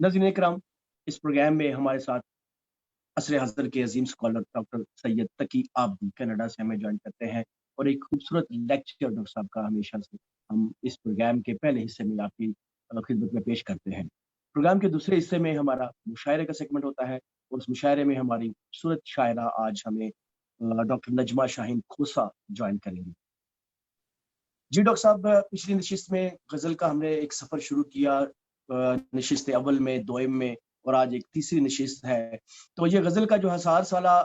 नाज़रीन इकराम, इस प्रोग्राम में हमारे साथ असर हज़र के अजीम स्कॉलर डॉक्टर सैयद तकी आबदी कनाडा से हमें ज्वाइन करते हैं और एक खूबसूरत लेक्चर डॉक्टर साहब का हमेशा से हम इस प्रोग्राम के पहले हिस्से में आपकी खिदमत में पेश करते हैं। प्रोग्राम के दूसरे हिस्से में हमारा मुशायरे का सेगमेंट होता है और उस मुशायरे में हमारी खूबसूरत शायरा आज हमें डॉक्टर नजमा शाहीन खोसा ज्वाइन करेंगी। जी डॉक्टर साहब, पिछली नशिस्त में गज़ल का हमने एक सफ़र शुरू किया, नशिस्त अव्वल में, दोयम में और आज एक तीसरी नशिस्त है। तो ये गज़ल का जो हज़ार साला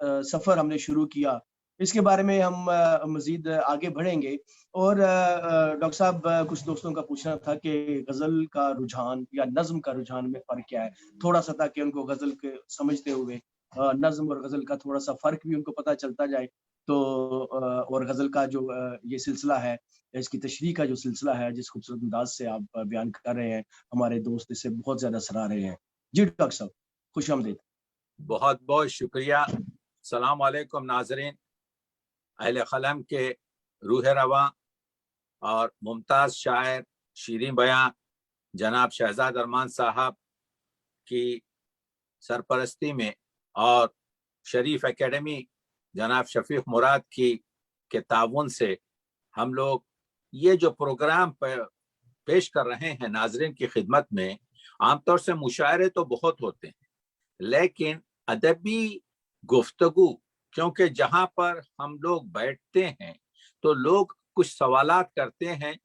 सफ़र हमने शुरू किया, इसके बारे में हम मज़ीद आगे बढ़ेंगे और डॉक्टर साहब, कुछ दोस्तों का पूछना था कि गज़ल का रुझान या नज़्म का रुझान में फ़र्क क्या है? थोड़ा-सा ताकि उनको गज़ल के समझते हुए नज़्म और गज़ल का थोड़ा-सा फ़र्क भी उनको पता चलता जाए। तो और गज़ल का जो ये सिलसिला है, इसकी तशरीह का जो सिलसिला है, जिस खूबसूरत अंदाज़ से आप बयान कर रहे हैं, हमारे दोस्त इसे बहुत ज़्यादा सराह रहे हैं। जी डॉक्टर साहब, खुशामदीद। बहुत बहुत शुक्रिया। सलाम अलैकुम नाज़रीन, अहले क़लम के रूह रवां और मुमताज़ शायर शीरीं बयां जनाब शहजाद अरमान साहब की सरपरस्ती में और शरीफ एकेडमी जनाब शफीक मुराद की के ताउन से हम लोग ये जो प्रोग्राम पेश कर रहे हैं नाज़रीन की खिदमत में, आमतौर से मुशायरे तो बहुत होते हैं, लेकिन अदबी गुफ्तगू, क्योंकि जहाँ पर हम लोग बैठते हैं तो लोग कुछ सवालात करते हैं,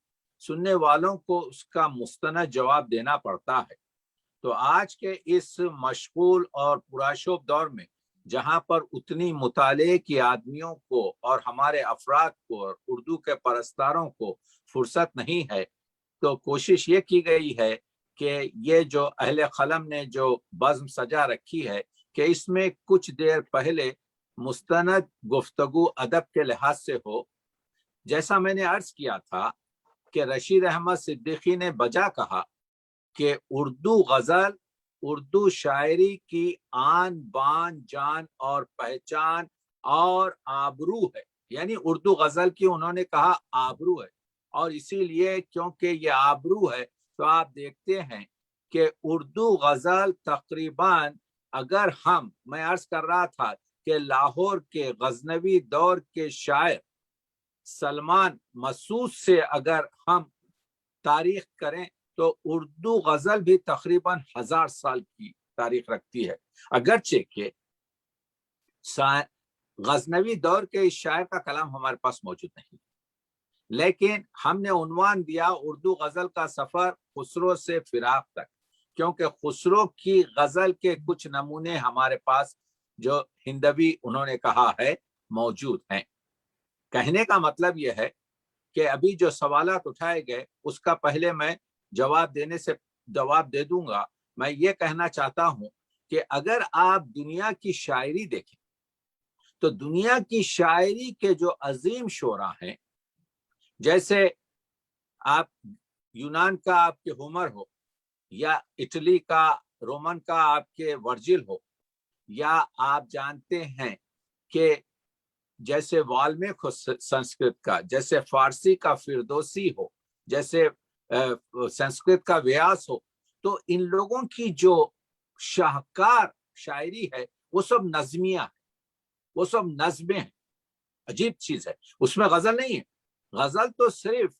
सुनने वालों को उसका मुस्तनद जवाब देना पड़ता है। तो आज के इस मशगूल और पुराशोभ दौर में जहाँ पर उतनी मुताले की आदमियों को और हमारे अफराद को और उर्दू के परस्तारों को फुर्सत नहीं है, तो कोशिश ये की गई है कि ये जो अहले क़लम ने जो बज़्म सजा रखी है कि इसमें कुछ देर पहले मुस्तनद गुफ्तगू अदब के लिहाज से हो। जैसा मैंने अर्ज किया था कि रशीद अहमद सिद्दीकी ने बजा कहा कि उर्दू गज़ल उर्दू शायरी की आन बान जान और पहचान और आबरू है। यानी उर्दू गज़ल की उन्होंने कहा आबरू है, और इसीलिए क्योंकि ये आबरू है तो आप देखते हैं कि उर्दू गज़ल तकरीबन, अगर मैं अर्ज कर रहा था कि लाहौर के गजनवी दौर के शायर सलमान मसूद से अगर हम तारीख करें तो उर्दू गजल भी तकरीबन 1000 साल की तारीख रखती है। अगरचे के गजनवी दौर के इस शायर का कलाम हमारे पास मौजूद नहीं, लेकिन हमने उन्वान दिया उर्दू गजल का सफर खुसरो से फिराक तक, क्योंकि खुसरो की गजल के कुछ नमूने हमारे पास जो हिंदवी उन्होंने कहा है मौजूद हैं। कहने का मतलब यह है कि अभी जो सवालात उठाए गए उसका पहले मैं जवाब दे दूंगा। मैं ये कहना चाहता हूं कि अगर आप दुनिया की शायरी देखें तो दुनिया की शायरी के जो अजीम शोरा हैं, जैसे आप यूनान का आपके होमर हो, या इटली का रोमन का आपके वर्जिल हो, या आप जानते हैं कि जैसे वाल्मीकि हो संस्कृत का, जैसे फारसी का फिरदौसी हो, जैसे संस्कृत का व्यास हो, तो इन लोगों की जो शाहकार शायरी है वो सब नज़मिया है, वो सब नज़्में हैं। अजीब चीज है, उसमें गजल नहीं है। गजल तो सिर्फ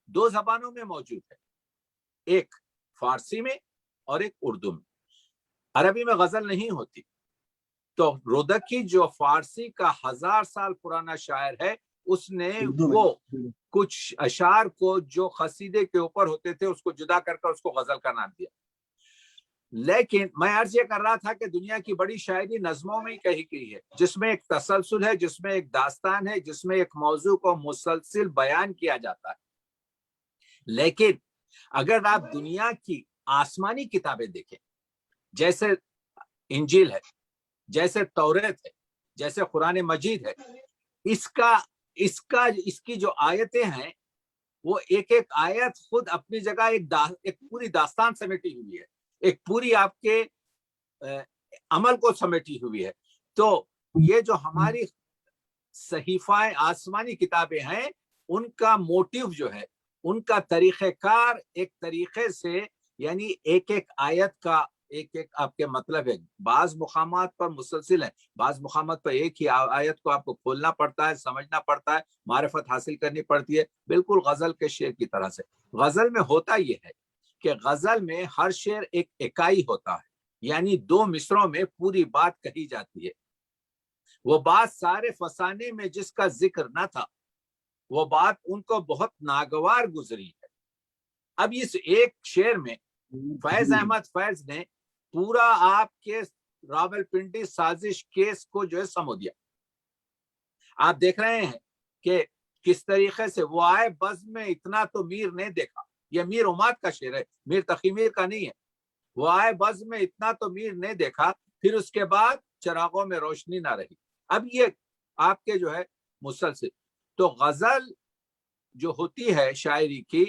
2 जबानों में मौजूद है, एक फारसी में और एक उर्दू में। अरबी में गजल नहीं होती। तो रोदकी जो फारसी का 1000 साल पुराना शायर है, उसने वो कुछ अशार को जो कसीदे के ऊपर होते थे उसको जुदा करके उसको गजल का नाम दिया। लेकिन मैं अर्ज ये कर रहा था कि दुनिया की बड़ी शायरी नज़्मों में ही कही गई है, जिसमें एक तसलसल है, जिसमें एक दास्तान है, जिसमें एक मौजू को मुसलसिल बयान किया जाता है। लेकिन अगर आप दुनिया की आसमानी किताबें देखें, जैसे इंजील है, जैसे तौरेत है, जैसे कुरान मजीद है, इसकी जो आयतें हैं वो एक एक आयत खुद अपनी जगह एक पूरी दास्तान समेटी हुई है, एक पूरी आपके अमल को समेटी हुई है। तो ये जो हमारी सहीफाए आसमानी किताबें हैं, उनका मोटिव जो है, उनका तरीक़ेकार एक तरीके से یعنی ایک ایک آیت کا ایک ایک آپ کے مطلب ہے. بعض مقامات پر مسلسل ہے، بعض مقامات پر ایک ہی آیت کو آپ کو کھولنا پڑتا ہے، سمجھنا پڑتا ہے، معرفت حاصل کرنی پڑتی ہے، بالکل غزل کے شعر کی طرح سے. غزل میں ہوتا یہ ہے کہ غزل میں ہر شعر ایک اکائی ہوتا ہے، یعنی دو مصروں میں پوری بات کہی جاتی ہے. وہ بات سارے فسانے میں جس کا ذکر نہ تھا، وہ بات ان کو بہت ناگوار گزری ہے. اب اس ایک شعر میں فیض احمد فیض نے پورا آپ کے راول پنڈی سازش کیس کو جو ہے سمو دیا. آپ دیکھ رہے ہیں کہ کس طریقے سے وہ آئے بز میں اتنا تو میر نے دیکھا. یہ میر عماد کا شعر ہے، میر تقی میر کا نہیں ہے. وہ آئے بز میں اتنا تو میر نے دیکھا، پھر اس کے بعد چراغوں میں روشنی نہ رہی. اب یہ آپ کے جو ہے مسلسل. تو غزل جو ہوتی ہے شاعری کی،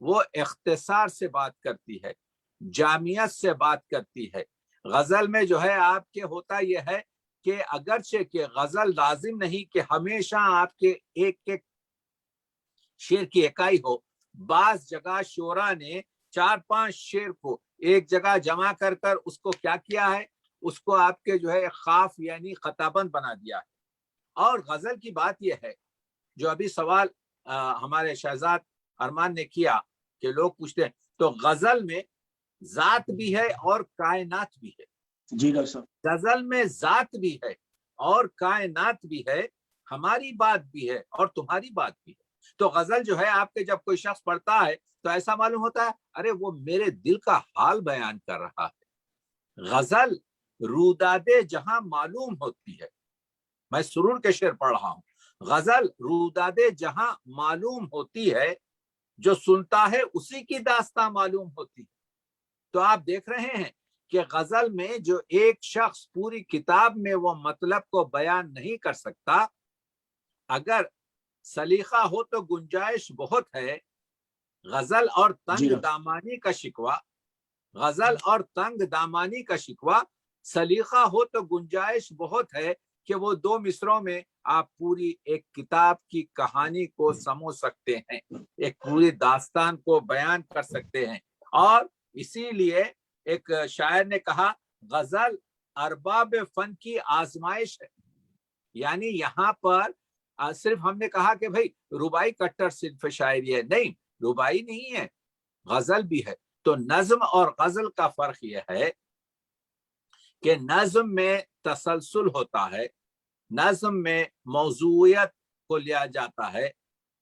وہ اختصار سے بات کرتی ہے، جامعیت سے بات کرتی ہے. غزل میں جو ہے آپ کے ہوتا یہ ہے کہ اگرچہ کہ غزل لازم نہیں کہ ہمیشہ آپ کے ایک ایک شعر کی اکائی ہو. بعض جگہ شعرا نے 4-5 شعر کو ایک جگہ جمع کر کر اس کو کیا کیا ہے، اس کو آپ کے جو ہے خاف یعنی خطابند بنا دیا ہے. اور غزل کی بات یہ ہے، جو ابھی سوال ہمارے شہزاد ارمان نے کیا کہ لوگ پوچھتے ہیں، تو غزل میں ذات بھی ہے اور کائنات بھی ہے. جی ڈاکٹر صاحب. غزل میں ذات بھی ہے اور کائنات بھی ہے، ہماری بات بھی ہے اور تمہاری بات بھی ہے. تو غزل جو ہے آپ کے جب کوئی شخص پڑھتا ہے تو ایسا معلوم ہوتا ہے ارے وہ میرے دل کا حال بیان کر رہا ہے. غزل روداد جہاں معلوم ہوتی ہے. میں سرور کے شعر پڑھ رہا ہوں. غزل روداد جہاں معلوم ہوتی ہے، جو سنتا ہے اسی کی داستان معلوم ہوتی ہے. تو آپ دیکھ رہے ہیں کہ غزل میں جو ایک شخص پوری کتاب میں وہ مطلب کو بیان نہیں کر سکتا، اگر سلیقہ ہو تو گنجائش بہت ہے. غزل اور تنگ دامانی کا شکوہ، غزل اور تنگ دامانی کا شکوہ، سلیقہ ہو تو گنجائش بہت ہے کہ وہ 2 مصروں میں آپ پوری ایک کتاب کی کہانی کو سمجھ سکتے ہیں، ایک پوری داستان کو بیان کر سکتے ہیں. اور اسی لیے ایک شاعر نے کہا غزل ارباب فن کی آزمائش ہے. یعنی یہاں پر صرف ہم نے کہا کہ بھائی ربائی کٹر صرف شاعری ہے، نہیں، ربائی نہیں ہے، غزل بھی ہے. تو نظم اور غزل کا فرق یہ ہے کہ نظم میں تسلسل ہوتا ہے، نظم میں موضوعیت کو لیا جاتا ہے،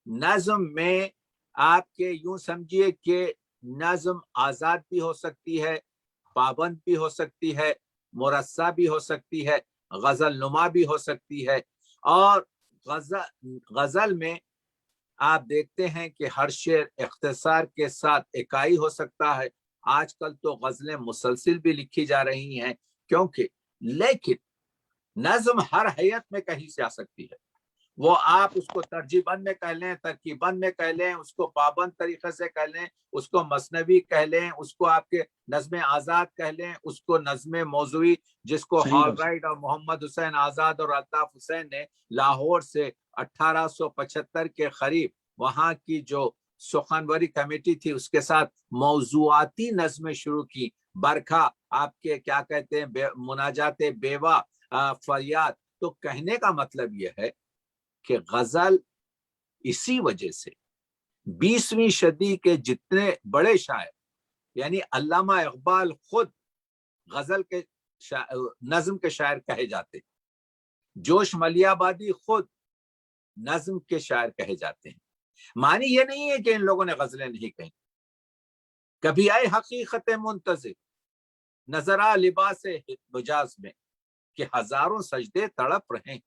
نظم میں آپ کے یوں سمجھیے کہ نظم آزاد بھی ہو سکتی ہے، پابند بھی ہو سکتی ہے، مرصع بھی ہو سکتی ہے، غزل نما بھی ہو سکتی ہے. اور غزل میں آپ دیکھتے ہیں کہ ہر شعر اختصار کے ساتھ اکائی ہو سکتا ہے. آج کل تو غزلیں مسلسل بھی لکھی جا رہی ہیں کیونکہ، لیکن نظم ہر حیت میں کہیں سے آ سکتی ہے. وہ آپ اس کو ترجیح بند میں کہہ لیں، ترکیب بند میں کہہ لیں، اس کو پابند طریقے سے کہہ لیں، اس کو مثنوی کہہ لیں، اس کو آپ کے نظم آزاد کہہ لیں، اس کو نظم موضوعی، جس کو ہال رائٹ اور محمد حسین آزاد اور الطاف حسین نے لاہور سے 1875 کے قریب وہاں کی جو سخنوری کمیٹی تھی اس کے ساتھ موضوعاتی نظمیں شروع کی. برکھا، آپ کے کیا کہتے ہیں، مناجات بیوہ، فریاد. تو کہنے کا مطلب یہ ہے کہ غزل اسی وجہ سے 20ویں صدی کے جتنے بڑے شاعر، یعنی علامہ اقبال خود غزل کے نظم کے شاعر کہے جاتے ہیں، جوش ملیح آبادی خود نظم کے شاعر کہے جاتے ہیں. معنی یہ نہیں ہے کہ ان لوگوں نے غزلیں نہیں کہیں. کبھی آئے حقیقت منتظر نظر آ لباس حجاز میں کہ ہزاروں سجدے تڑپ رہے ہیں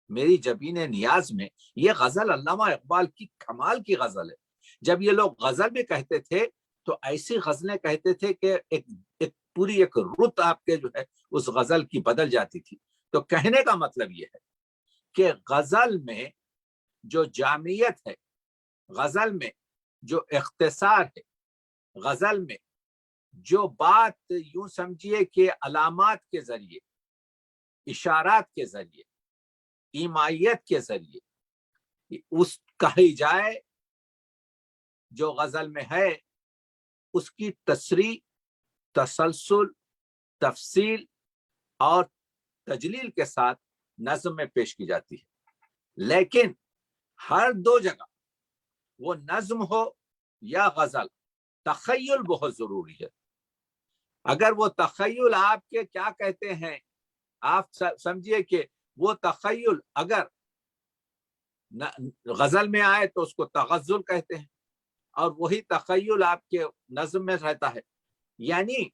میری جبین نیاز میں. یہ غزل علامہ اقبال کی کمال کی غزل ہے. جب یہ لوگ غزل میں کہتے تھے تو ایسی غزلیں کہتے تھے کہ ایک پوری ایک رت آپ کے جو ہے اس غزل کی بدل جاتی تھی. تو کہنے کا مطلب یہ ہے کہ غزل میں جو جامعیت ہے، غزل میں جو اختصار ہے، غزل میں جو بات یوں سمجھیے کہ علامات کے ذریعے، اشارات کے ذریعے، ایمائیت کے ذریعے اس کہی جائے جو غزل میں ہے اس کی تسریح، تسلسل، تفصیل اور تجلیل کے ساتھ نظم میں پیش کی جاتی ہے، لیکن ہر دو جگہ وہ نظم ہو یا غزل، تخیل بہت ضروری ہے۔ اگر وہ تخیل آپ کے کیا کہتے ہیں، آپ سمجھیے کہ وہ تخیل اگر غزل میں آئے تو اس کو تغزل کہتے ہیں، اور وہی تخیل آپ کے نظم میں رہتا ہے۔ یعنی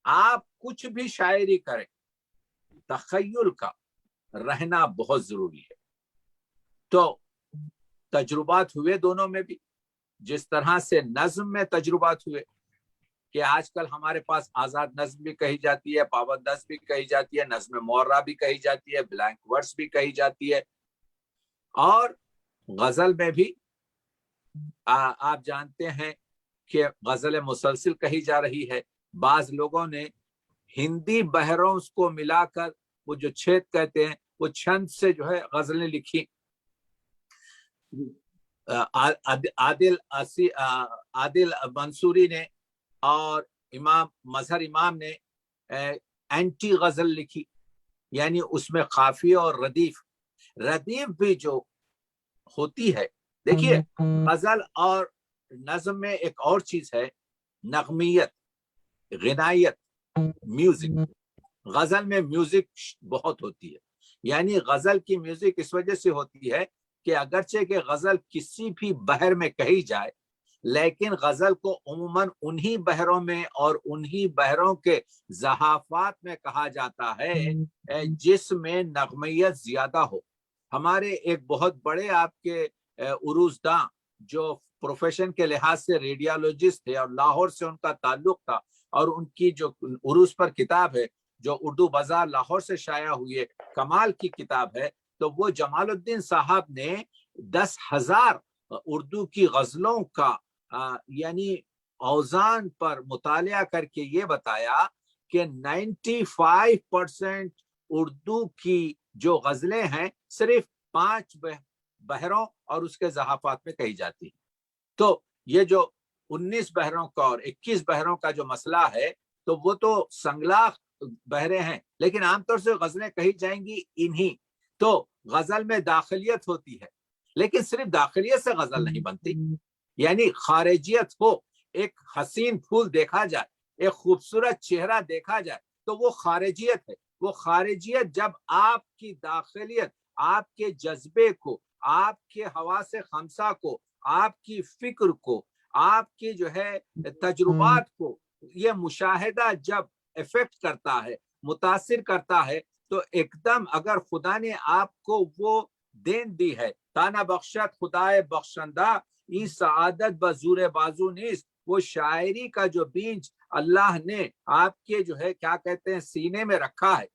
آپ کچھ بھی شاعری کریں، تخیل کا رہنا بہت ضروری ہے۔ تو تجربات ہوئے دونوں میں بھی، جس طرح سے نظم میں تجربات ہوئے کہ آج کل ہمارے پاس آزاد نظم بھی کہی جاتی ہے، پابند نظم بھی کہی جاتی ہے، نظم معرہ بھی کہی جاتی ہے، بلینک ورس بھی کہی جاتی ہے، اور غزل میں بھی آپ جانتے ہیں کہ غزل مسلسل کہی جا رہی ہے۔ بعض لوگوں نے ہندی بحروں کو ملا کر وہ جو چھید کہتے ہیں، وہ چھند سے جو ہے غزلیں لکھی۔ عادل منصوری نے اور مظہر امام نے اینٹی غزل لکھی، یعنی اس میں قافیہ اور ردیف بھی جو ہوتی ہے۔ دیکھیے غزل اور نظم میں ایک اور چیز ہے، نغمیت، غنائیت، میوزک۔ غزل میں میوزک بہت ہوتی ہے، یعنی غزل کی میوزک اس وجہ سے ہوتی ہے کہ اگرچہ کہ غزل کسی بھی بحر میں کہی جائے، لیکن غزل کو عموماً انہی بحروں میں اور انہی بحروں کے زحافات میں کہا جاتا ہے جس میں نغمیت زیادہ ہو۔ ہمارے ایک بہت بڑے آپ کے عروج داں جو پروفیشن کے لحاظ سے ریڈیالوجسٹ تھے اور لاہور سے ان کا تعلق تھا، اور ان کی جو عروج پر کتاب ہے جو اردو بازار لاہور سے شائع ہوئی ہے، کمال کی کتاب ہے، تو وہ جمال الدین صاحب نے 10,000 اردو کی غزلوں کا یعنی اوزان پر مطالعہ کر کے یہ بتایا کہ 95% اردو کی جو غزلیں ہیں صرف 5 بحروں اور اس کے زحافات میں کہی جاتی ہیں۔ تو یہ جو 19 بحروں کا اور 21 بحروں کا جو مسئلہ ہے، تو وہ تو سنگلاخ بحریں ہیں، لیکن عام طور سے غزلیں کہی جائیں گی انہی۔ تو غزل میں داخلیت ہوتی ہے، لیکن صرف داخلیت سے غزل نہیں بنتی، یعنی خارجیت ہو، ایک حسین پھول دیکھا جائے، ایک خوبصورت چہرہ دیکھا جائے، تو وہ خارجیت ہے۔ وہ خارجیت جب آپ کی داخلیت، آپ کے جذبے کو، آپ کے حواس خمسہ کو، آپ کی فکر کو، آپ کی جو ہے تجربات کو، یہ مشاہدہ جب افیکٹ کرتا ہے، متاثر کرتا ہے، تو ایک دم اگر خدا نے آپ کو وہ دین دی ہے، تانا بخشت خدائے بخشندہ ای سعادت بزور بازو نیست، وہ شاعری کا جو بیج اللہ نے آپ کے جو ہے کیا کہتے ہیں سینے میں رکھا ہے،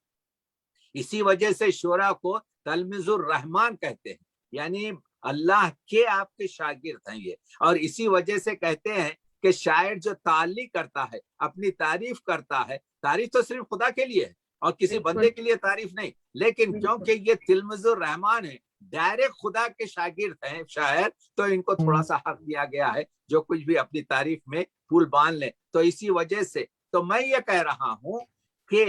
اسی وجہ سے شعرا کو تلمذ الرحمن کہتے ہیں، یعنی اللہ کے آپ کے شاگرد ہیں یہ، اور اسی وجہ سے کہتے ہیں کہ شاعر جو تعلیق کرتا ہے، اپنی تعریف کرتا ہے، تعریف تو صرف خدا کے لیے ہے اور کسی بندے کے لیے تعریف نہیں، لیکن کیونکہ یہ تلمذ الرحمن ہے، ڈائریکٹ خدا کے شاگرد ہیں شاعر، تو ان کو تھوڑا سا حق دیا گیا ہے جو کچھ بھی اپنی تعریف میں پھول باندھ لیں۔ تو اسی وجہ سے تو میں یہ کہہ رہا ہوں کہ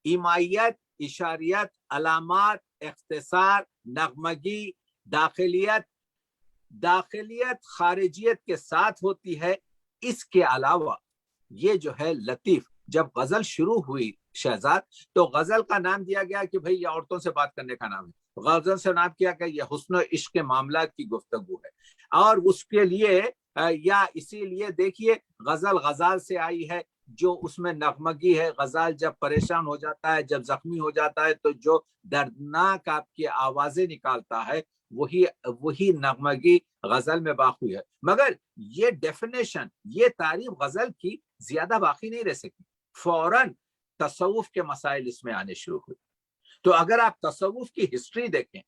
ایمائیت، اشاریت، علامات، اختصار، نغمگی، داخلیت خارجیت کے ساتھ ہوتی ہے۔ اس کے علاوہ یہ جو ہے لطیف، جب غزل شروع ہوئی شہزاد، تو غزل کا نام دیا گیا کہ بھئی یہ عورتوں سے بات کرنے کا نام ہے، غزل سے نام کیا کہ یہ حسن و عشق کے معاملات کی گفتگو ہے، اور اس کے لیے یا اسی لیے دیکھیے غزل غزال سے آئی ہے، جو اس میں نغمگی ہے۔ غزال جب پریشان ہو جاتا ہے، جب زخمی ہو جاتا ہے، تو جو دردناک آپ کی آوازیں نکالتا ہے، وہی نغمگی غزل میں باقی ہے۔ مگر یہ ڈیفینیشن، یہ تعریف غزل کی زیادہ باقی نہیں رہ سکی، فوراً تصوف کے مسائل اس میں آنے شروع ہوئے۔ تو اگر آپ تصوف کی ہسٹری دیکھیں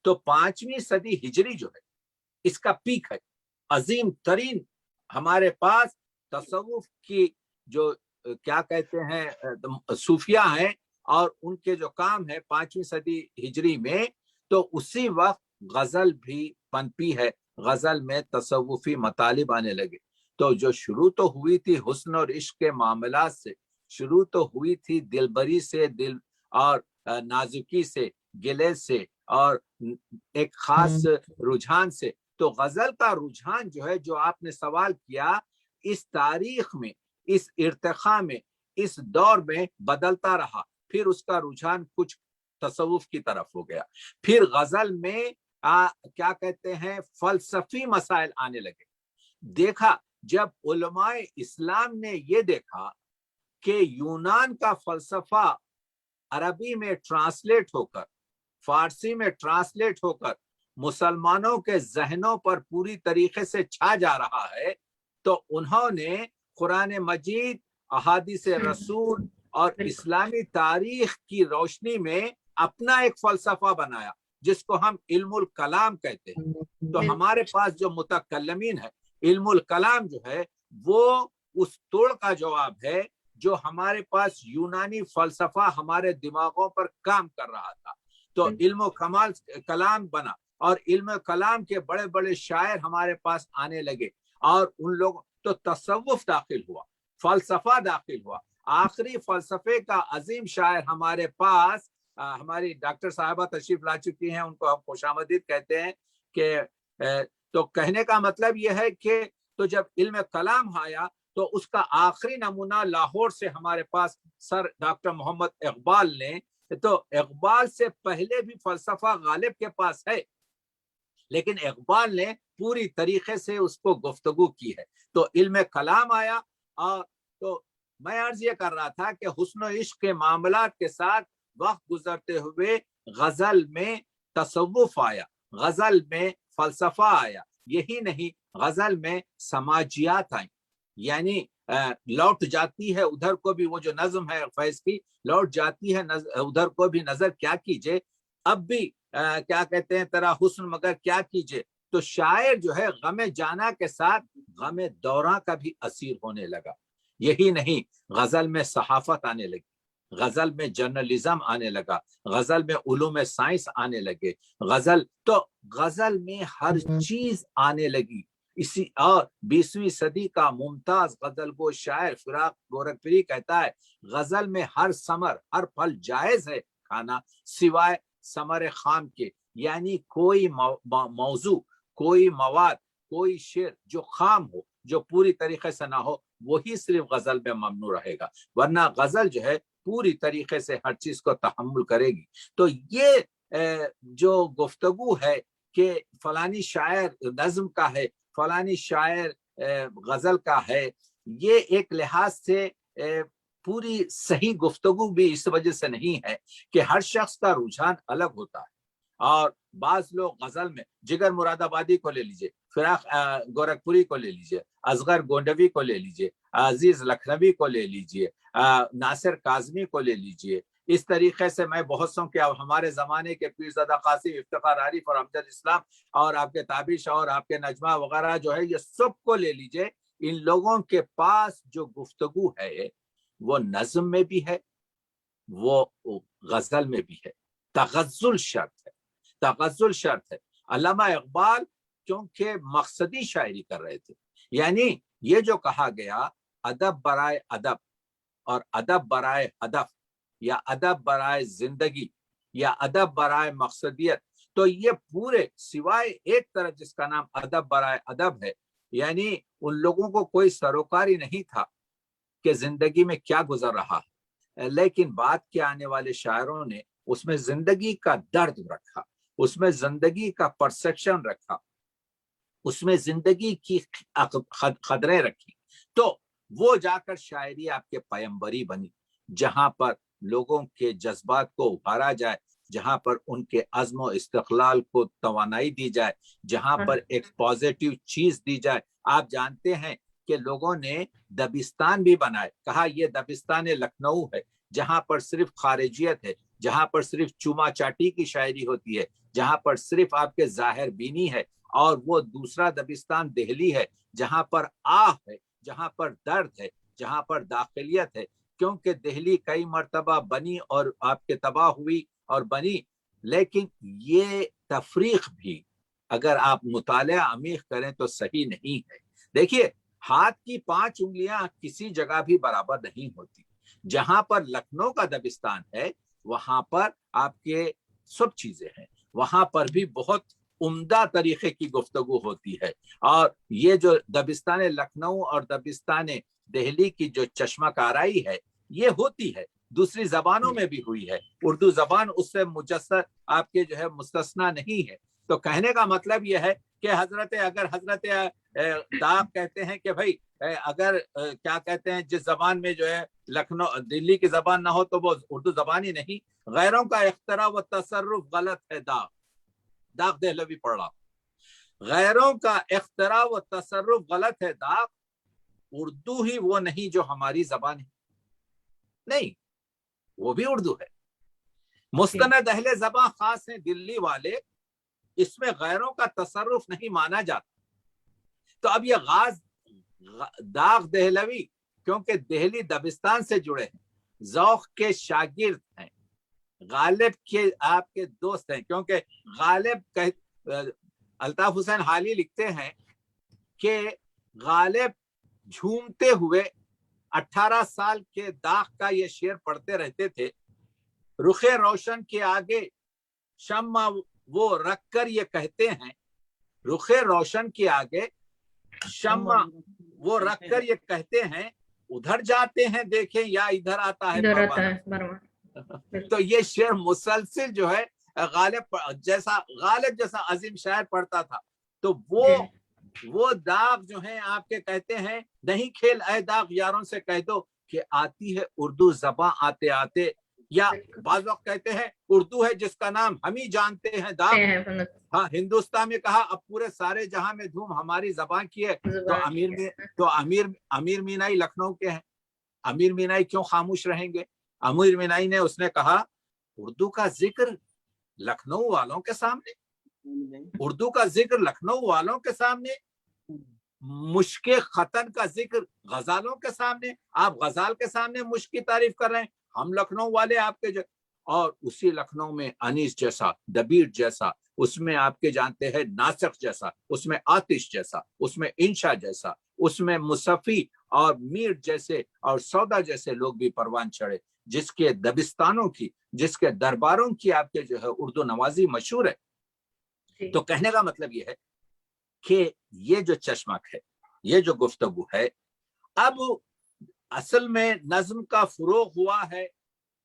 تو 5ویں صدی ہجری جو ہے اس کا پیک ہے، عظیم ترین ہمارے پاس تصوف کی جو کیا کہتے ہیں صوفیہ ہیں اور ان کے جو کام ہے 5ویں صدی ہجری میں، تو اسی وقت غزل بھی پنپی ہے، غزل میں تصوفی مطالب آنے لگے۔ تو جو شروع تو ہوئی تھی حسن اور عشق کے معاملات سے، شروع تو ہوئی تھی دلبری سے، دل اور نازکی سے، گلے سے اور ایک خاص رجحان سے، تو غزل کا رجحان جو ہے، جو آپ نے سوال کیا، اس تاریخ میں، اس ارتقاء میں، اس دور میں بدلتا رہا. پھر اس کا رجحان کچھ تصوف کی طرف ہو گیا. پھر غزل میں کیا کہتے ہیں، فلسفی مسائل آنے لگے. دیکھا جب علماء اسلام نے یہ دیکھا کہ یونان کا فلسفہ عربی میں ٹرانسلیٹ ہو کر، فارسی میں ٹرانسلیٹ ہو کر مسلمانوں کے ذہنوں پر پوری طریقے سے چھا جا رہا ہے، تو انہوں نے قرآن مجید، احادیث رسول اور اسلامی تاریخ کی روشنی میں اپنا ایک فلسفہ بنایا جس کو ہم علم الکلام کہتے ہیں. تو ہمارے پاس جو متکلمین ہے، علم الکلام جو ہے وہ اس توڑ کا جواب ہے جو ہمارے پاس یونانی فلسفہ ہمارے دماغوں پر کام کر رہا تھا. تو علم و کلام بنا اور علم کلام کے بڑے بڑے شاعر ہمارے پاس آنے لگے، اور ان لوگ تو تصوف داخل ہوا، فلسفہ داخل ہوا. آخری فلسفے کا عظیم شاعر ہمارے پاس، ہماری ڈاکٹر صاحبہ تشریف لا چکی ہیں، ان کو ہم خوش آمدید کہتے ہیں. کہ تو کہنے کا مطلب یہ ہے کہ تو جب علم کلام آیا تو اس کا آخری نمونہ لاہور سے ہمارے پاس سر ڈاکٹر محمد اقبال نے، تو اقبال سے پہلے بھی فلسفہ غالب کے پاس ہے، لیکن اقبال نے پوری طریقے سے اس کو گفتگو کی ہے. تو علم کلام آیا، اور تو میں عرض یہ کر رہا تھا کہ حسن و عشق کے معاملات کے ساتھ وقت گزرتے ہوئے غزل میں تصوف آیا، غزل میں فلسفہ آیا. یہی نہیں، غزل میں سماجیات آئیں، یعنی لوٹ جاتی ہے ادھر کو بھی، وہ جو نظم ہے فیض کی، لوٹ جاتی ہے ادھر کو بھی نظر کیا کیجئے، اب بھی کیا کہتے ہیں تیرا حسن مگر کیا کیجئے. تو شاعر جو ہے غم جانا کے ساتھ غم دوراں کا بھی اسیر ہونے لگا. یہی نہیں، غزل میں صحافت آنے لگی، غزل میں جرنلزم آنے لگا، غزل میں علوم سائنس آنے لگے، غزل میں ہر چیز آنے لگی. اسی اور 20ویں صدی کا ممتاز غزل گو شاعر فراق گورکھپوری کہتا ہے، غزل میں ہر ثمر، ہر پھل جائز ہے کھانا سوائے ثمر خام کے. یعنی کوئی موضوع، کوئی مواد، کوئی شعر جو خام ہو، جو پوری طریقے سے نہ ہو، وہی صرف غزل میں ممنوع رہے گا، ورنہ غزل جو ہے پوری طریقے سے ہر چیز کو تحمل کرے گی. تو یہ جو گفتگو ہے کہ فلانی شاعر نظم کا ہے، فلانی شاعر غزل کا ہے، یہ ایک لحاظ سے پوری صحیح گفتگو بھی اس وجہ سے نہیں ہے کہ ہر شخص کا رجحان الگ ہوتا ہے. اور بعض لوگ غزل میں جگر مراد آبادی کو لے لیجئے، فراق گورکھپوری کو لے لیجئے، اصغر گونڈوی کو لے لیجئے، عزیز لکھنوی کو لے لیجئے، ناصر کاظمی کو لے لیجئے. اس طریقے سے میں بہت سوں کہ ہمارے زمانے کے پیرزادہ قاسم، افتخار عارف اور امجد اسلام اور آپ کے تابش اور آپ کے نجمہ وغیرہ جو ہے، یہ سب کو لے لیجئے. ان لوگوں کے پاس جو گفتگو ہے وہ نظم میں بھی ہے، وہ غزل میں بھی ہے. تغزل شرط ہے، تغزل شرط ہے. علامہ اقبال کیونکہ مقصدی شاعری کر رہے تھے، یعنی یہ جو کہا گیا ادب برائے ادب اور ادب برائے ہدف، یا ادب برائے زندگی، یا ادب برائے مقصدیت، تو یہ پورے سوائے ایک طرف جس کا نام ادب برائے ادب ہے، یعنی ان لوگوں کو کوئی سروکاری نہیں تھا کہ زندگی میں کیا گزر رہا ہے، لیکن بعد کے آنے والے شاعروں نے اس میں زندگی کا درد رکھا، اس میں زندگی کا پرسیپشن رکھا، اس میں زندگی کی قدریں رکھی. تو وہ جا کر شاعری آپ کے پیمبری بنی، جہاں پر لوگوں کے جذبات کو ابھارا جائے، جہاں پر ان کے عزم و استقلال کو توانائی دی جائے، جہاں پر ایک پازیٹیو چیز دی جائے. آپ جانتے ہیں کہ لوگوں نے دبستان بھی بنائے، کہا یہ دبستان لکھنؤ ہے، جہاں پر صرف خارجیت ہے، جہاں پر صرف چوما چاٹی کی شاعری ہوتی ہے، جہاں پر صرف آپ کے ظاہر بینی ہے. اور وہ دوسرا دبستان دہلی ہے، جہاں پر آہ ہے، جہاں پر درد ہے، جہاں پر داخلیت ہے. کیونکہ دہلی کئی مرتبہ بنی اور آپ کے تباہ ہوئی اور بنی، لیکن یہ تفریق بھی اگر آپ مطالعہ عمیق کریں تو صحیح نہیں ہے. دیکھیے ہاتھ کی 5 انگلیاں کسی جگہ بھی برابر نہیں ہوتی. جہاں پر لکھنؤ کا دبستان ہے وہاں پر آپ کے سب چیزیں ہیں, وہاں پر بھی بہت عمدہ طریقے کی گفتگو ہوتی ہے. اور یہ جو دبستان لکھنؤ اور دبستان دہلی کی جو چشمہ کارائی ہے یہ ہوتی ہے, دوسری زبانوں میں بھی ہوئی ہے. اردو زبان اس سے مجسر آپ کے جو ہے مستثنا نہیں ہے. تو کہنے کا مطلب یہ ہے کہ اگر حضرت داغ کہتے ہیں کہ بھائی اگر کیا کہتے ہیں جس زبان میں جو ہے لکھنؤ دلی کی زبان نہ ہو تو وہ اردو زبان ہی نہیں. غیروں کا اختراع و تصرف غلط ہے. داغ دہلوی پڑھ رہا, غیروں کا اختراع و تصرف غلط ہے. داغ اردو ہی وہ نہیں جو ہماری زبان ہے, نہیں وہ بھی اردو ہے. مستند اہل زبان خاص ہیں دلی والے, اس میں غیروں کا تصرف نہیں مانا جاتا. تو اب یہ داغ دہلوی کیونکہ دہلی دبستان سے جڑے ہیں, ذوق کے شاگرد ہیں, غالب کے آپ کے دوست ہیں. کیونکہ غالب الطاف حسین حالی لکھتے ہیں کہ غالب جھومتے ہوئے 18 سال کے داغ کا یہ شعر پڑھتے رہتے تھے. رخ روشن کے آگے شمع وہ رکھ کر یہ کہتے ہیں, رخ روشن کے آگے شمع وہ رکھ کر یہ کہتے ہیں, ادھر جاتے ہیں دیکھیں یا ادھر آتا ہے پروانہ. تو یہ شعر مسلسل جو ہے غالب جیسا عظیم شاعر پڑھتا تھا. تو وہ داغ جو ہیں آپ کے کہتے ہیں نہیں کھیل اے داغ یاروں سے کہہ دو کہ آتی ہے اردو زباں آتے آتے, یا بعض وقت کہتے ہیں اردو ہے جس کا نام ہم ہی جانتے ہیں داغ. ہاں, ہندوستان میں کہا اب پورے سارے جہاں میں دھوم ہماری زبان کی ہے. تو امیر مینائی لکھنؤ کے ہیں. امیر مینائی کیوں خاموش رہیں گے؟ امیر مینائی نے اس نے کہا اردو کا ذکر لکھنؤ والوں کے سامنے, اردو کا ذکر لکھنؤ والوں کے سامنے, مشق خطن کا ذکر غزالوں کے سامنے. آپ غزال کے سامنے مشق کی تعریف کر رہے ہیں, ہم لکھنؤ والے آپ کے اور اسی لکھنؤ میں انیس جیسا, دبیر جیسا, اس میں آپ کے جانتے ہیں ناسخ جیسا, اس میں آتش جیسا, اس میں انشا جیسا, اس میں مصفی اور میر جیسے اور سودا جیسے لوگ بھی پروان چڑھے, جس کے دبستانوں کی, جس کے درباروں کی آپ کے جو ہے اردو نوازی مشہور ہے. تو کہنے کا مطلب یہ ہے کہ یہ جو چشمک ہے, یہ جو گفتگو ہے, اب اصل میں نظم کا فروغ ہوا ہے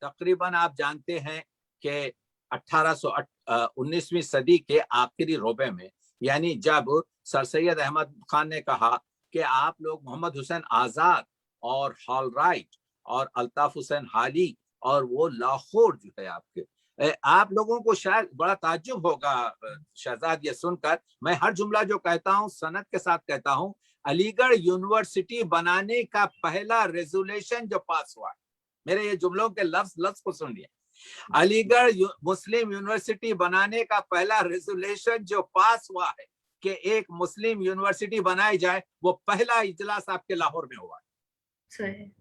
تقریباً آپ جانتے ہیں کہ 19ویں صدی کے آخری ربع میں, یعنی جب سر سید احمد خان نے کہا کہ آپ لوگ محمد حسین آزاد اور ہال رائٹ اور الطاف حسین حالی اور وہ لاہور جو ہے آپ لوگوں کو شاید بڑا تعجب ہوگا شہزاد یہ سن کر, میں ہر جملہ جو کہتا ہوں سند کے ساتھ کہتا ہوں, علی گڑھ یونیورسٹی بنانے کا پہلا ریزولیشن جو پاس ہوا, میرے یہ جملوں کے لفظ کو سن لیا, علی گڑھ مسلم یونیورسٹی بنانے کا پہلا ریزولیشن جو پاس ہوا ہے کہ ایک مسلم یونیورسٹی بنائی جائے, وہ پہلا اجلاس آپ کے لاہور میں ہوا ہے.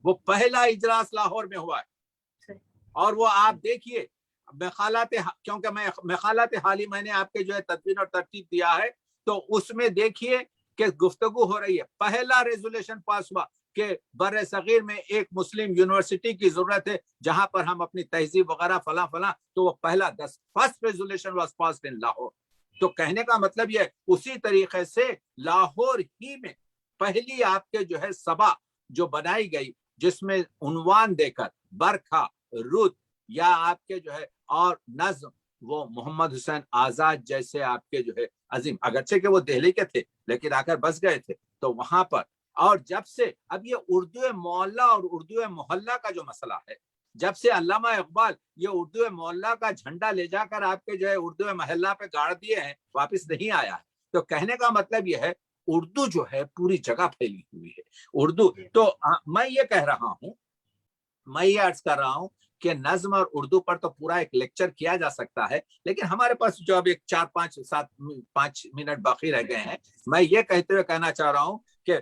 وہ پہلا اجلاس لاہور میں ہوا ہے. اور وہ آپ دیکھیے کیونکہ مقالات حالی میں نے آپ کے جو ہے تدوین اور ترتیب دیا ہے, تو اس میں دیکھیے کہ گفتگو ہو رہی ہے. پہلا ریزولیشن پاس ہوا کہ بر صغیر میں ایک مسلم یونیورسٹی کی ضرورت ہے جہاں پر ہم اپنی تہذیب وغیرہ فلاں فلاں, تو وہ پہلا first resolution was passed in Lahore. تو کہنے کا مطلب یہ ہے اسی طریقے سے لاہور ہی میں پہلی آپ کے جو ہے سبا جو بنائی گئی, جس میں عنوان دے کر برکھا, رود یا آپ کے جو ہے اور نظم, وہ محمد حسین آزاد جیسے آپ کے جو ہے عظیم, اگرچہ کہ وہ دہلی کے تھے لیکن آ کر بس گئے تھے, تو وہاں پر. اور جب سے اب یہ اردو معلیٰ اور اردو محلہ کا جو مسئلہ ہے, جب سے علامہ اقبال یہ اردو معلیٰ کا جھنڈا لے جا کر آپ کے جو ہے اردو محلہ پہ گاڑ دیے ہیں, واپس نہیں آیا ہے. تو کہنے کا مطلب یہ ہے اردو جو ہے پوری جگہ پھیلی ہوئی ہے. اردو تو میں یہ کہہ رہا ہوں, میں یہ عرض کر رہا ہوں کہ نظم اور اردو پر تو پورا ایک لیکچر کیا جا سکتا ہے, لیکن ہمارے پاس جو اب ایک 4-5 منٹ باقی رہ گئے ہیں, میں یہ کہتے ہوئے کہنا چاہ رہا ہوں کہ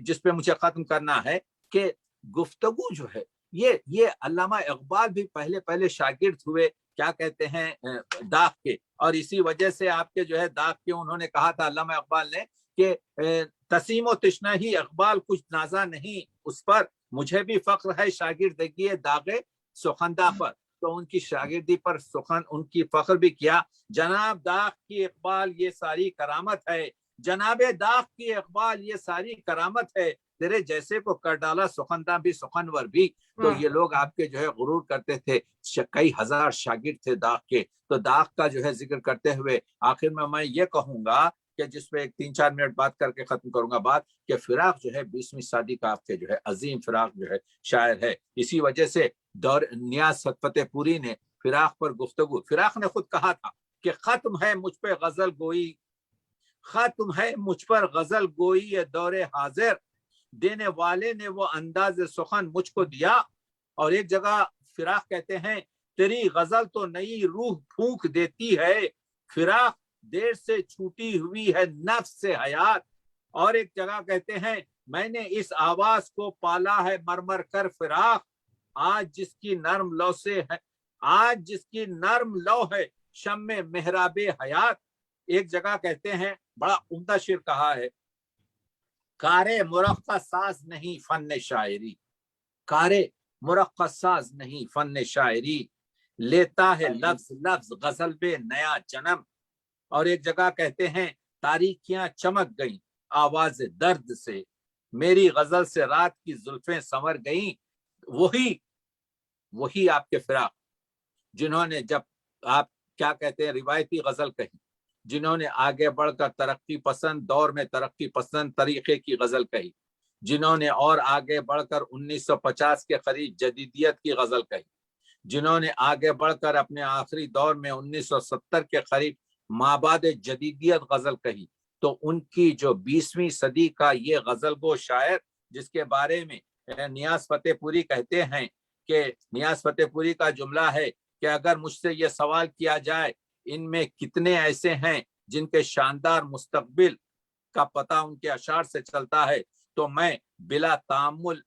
جس پہ مجھے ختم کرنا ہے کہ گفتگو جو ہے یہ علامہ اقبال بھی پہلے شاگرد ہوئے کیا کہتے ہیں داغ کے, اور اسی وجہ سے آپ کے جو ہے داغ کے انہوں نے کہا تھا علامہ اقبال نے کہ तसीम व तशना ही इकबाल कुछ नाजा नहीं उस पर, मुझे भी फख्र है शागिर्दगी दागे सुखंदा पर। तो उनकी शागिर्दी पर सुखन उनकी फख्र भी किया। जनाब दाग की इकबाल ये सारी करामत है, जनाबे दाग की इकबाल ये सारी करामत है, तेरे जैसे को कर डाला सुखंदा भी सुखनवर भी। तो ये लोग आपके जो है गुरूर करते थे, कई हजार शागिर्द थे दाग के। तो दाग का जो है जिक्र करते हुए आखिर में मैं ये कहूंगा कि जिसपे 3-4 मिनट बात करके खत्म करूंगा बात, कि फिराक जो है 20वीं सदी का आपके जो है अजीम फिराक जो है शायर है। इसी वजह से दौर नियाज फतेहपुरी ने फिराक पर गुफ्तगू, फिराक ने खुद कहा था कि खत्म है मुझ पे गजल गोई, खत्म है मुझ पर गजल गोई ये दौरे हाजिर, देने वाले ने वो अंदाज सुखन मुझको दिया। और एक जगह फिराक कहते हैं तेरी गजल तो नई रूह फूंक देती है, फिराक देर से छूटी हुई है नफ्स से हयात। और एक जगह कहते हैं मैंने इस आवाज को पाला है मरमर कर फिराक, आज जिसकी नर्म लौ से है, आज जिसकी नर्म लौ है शम्मे मेहराबे हयात। एक जगह कहते हैं बड़ा उम्दा शेर कहा है, कारे मुरक्का साज नहीं फन शायरी, कारे मुरक्का साज नहीं फन शायरी, लेता है लफ्ज लफ्ज गजल बे नया जन्म। और एक जगह कहते हैं तारीखियां चमक गईं आवाज दर्द से, मेरी गजल से रात की जुल्फें संवर गईं। वही आपके फिराक जिन्होंने, जब आप क्या कहते हैं रिवायती गजल कही, जिन्होंने आगे बढ़कर तरक्की पसंद दौर में तरक्की पसंद तरीके की गजल कही, जिन्होंने और आगे बढ़कर 1950 के करीब जदीदियत की गजल कही, जिन्होंने आगे बढ़कर अपने आखिरी दौर में 1970 के करीब माबाद जदीदियत गजल कही, तो उनकी जो 20वीं सदी का ये गजल गो शायर, जिसके बारे में नियाज फतेहपुरी कहते हैं कि नियाज फतेहपुरी का जुमला है कि अगर मुझसे ये सवाल किया जाए इनमें कितने ऐसे हैं जिनके शानदार मुस्तकबिल का पता उनके अशार से चलता है, तो मैं बिला तामुल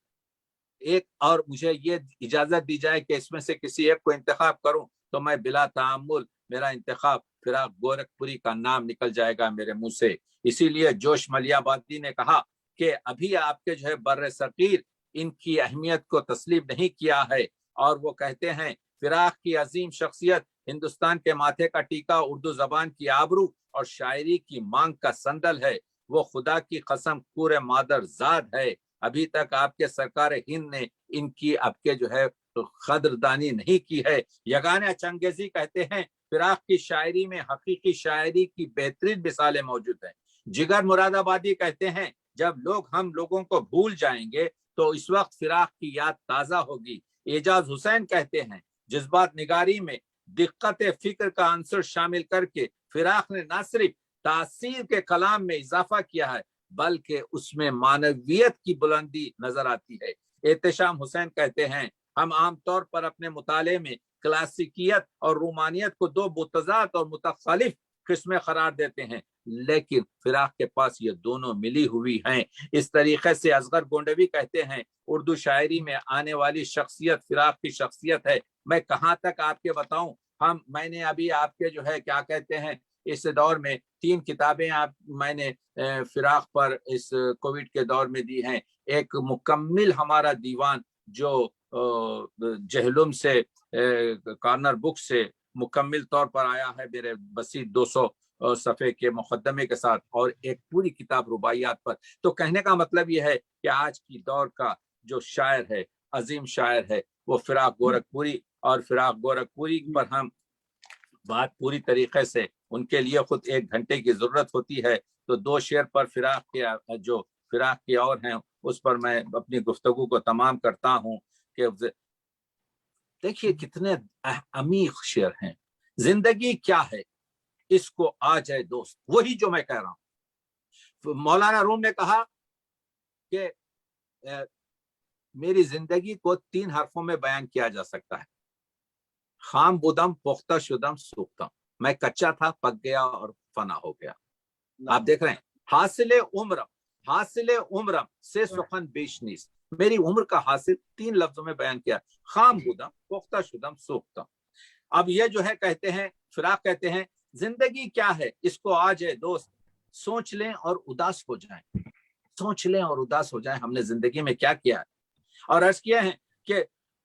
एक, और मुझे ये इजाजत दी जाए कि इसमें से किसी एक को इंतखाब करूं, तो मैं बिला तामुल मेरा इंतखाब फिराक गोरखपुरी का नाम निकल जाएगा मेरे मुंह से। इसीलिए जोश मलियाबादी ने कहा कि अभी आपके जो है बर्रे सगीर इनकी अहमियत को तस्लीम नहीं किया है, और वो कहते हैं फिराक की अजीम शख्सियत हिंदुस्तान के माथे का टीका, उर्दू जबान की आबरू और शायरी की मांग का संदल है, वो खुदा की कसम पूरे मादर जाद है। अभी तक आपके सरकार हिंद ने इनकी आपके जो है कदरदानी नहीं की है। यगाने चंगेजी कहते हैं फिराक की शायरी में हकीकी शायरी की बेहतरीन मिसालें मौजूद हैं। जिगर मुरादाबादी कहते हैं जब लोग हम लोगों को भूल जाएंगे तो इस वक्त फिराक की याद ताजा होगी। एजाज हुसैन कहते हैं जज्बात निगारी में दिक्कत फिक्र का अंसर शामिल करके फिराक ने न सिर्फ तासीर के कलाम में इजाफा किया है बल्कि उसमें मानवियत की बुलंदी नजर आती है। एहतशाम हुसैन कहते हैं हम आमतौर पर अपने मुताले में क्लासिकियत और रोमानियत को दो मुतजाद और मुतखालिफ किस्में करार देते हैं, लेकिन फिराक के पास ये दोनों मिली हुई हैं। इस तरीके से असगर गोंडवी कहते हैं उर्दू शायरी में आने वाली शख्सियत फिराक की शख्सियत है। मैं कहाँ तक आपके बताऊं, मैंने अभी आपके जो है क्या कहते हैं इस दौर में 3 किताबें मैंने फिराक पर इस कोविड के दौर में दी हैं। एक मुकम्मिल हमारा दीवान जो जहलुम से कॉर्नर बुक से मुकम्मिल तौर पर आया है मेरे बसीत 200 सफ़े के मुकदमे के साथ, और एक पूरी किताब रुबाइयात पर। तो कहने का मतलब यह है कि आज की दौर का जो शायर है, अजीम शायर है, वो फिराक गोरखपुरी, और फिराक गोरखपुरी पर हम बात पूरी तरीके से उनके लिए खुद 1 घंटे की जरूरत होती है। तो 2 शेर पर फिराक के जो फिराक की और हैं उस पर मैं अपनी गुफ्तगू को तमाम करता हूँ कि देखिए कितने अमीक शेर हैं। जिंदगी क्या है इसको आ जाए दोस्त, वही जो मैं कह रहा हूँ। मौलाना रूम ने कहा कि मेरी जिंदगी को 3 हरफों में बयान किया जा सकता है, खाम बुदम पुख्ता शुदम सूखतम, मैं कच्चा था पक गया और फना हो गया। आप देख रहे हैं हासिल उम्रम से सुखन बेशनीस, मेरी उम्र का हासिल 3 लफ्जों में बयान किया, खाम बुदम पुख्ता शुदम सूखतम। अब ये जो है कहते हैं फिराक कहते हैं, जिंदगी क्या है इसको आ जाए दोस्त, सोच लें और उदास हो जाएं। سوچ لیں اور اداس ہو جائیں ہم نے زندگی میں کیا کیا ہے. اور عرض کیا ہے کہ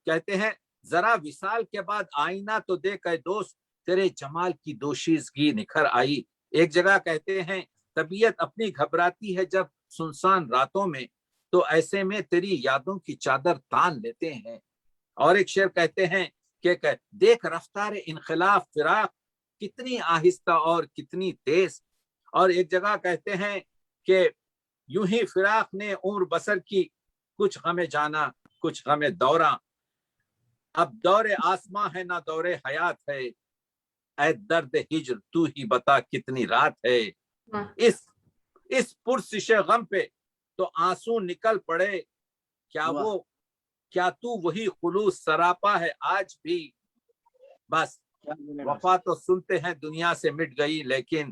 کہتے ہیں ذرا وصال کے بعد آئینہ تو دیکھ اے دوست تیرے جمال کی دوشیزگی نکھر آئی. ایک جگہ کہتے ہیں طبیعت اپنی گھبراتی ہے جب سنسان راتوں میں تو ایسے میں تیری یادوں کی چادر تان لیتے ہیں. اور ایک شعر کہتے ہیں کہ دیکھ رفتار انخلاف فراق کتنی آہستہ اور کتنی تیز. اور ایک جگہ کہتے ہیں کہ یوں ہی فراق نے عمر بسر کی کچھ غم جانا کچھ غم دوراں اب دور آسماں ہے نہ دور حیات ہے اے درد ہجر تو ہی بتا کتنی رات ہے. اس پرسش غم پہ تو آنسو نکل پڑے کیا تو وہی خلوص سراپا ہے آج بھی. بس وفا تو سنتے ہیں دنیا سے مٹ گئی لیکن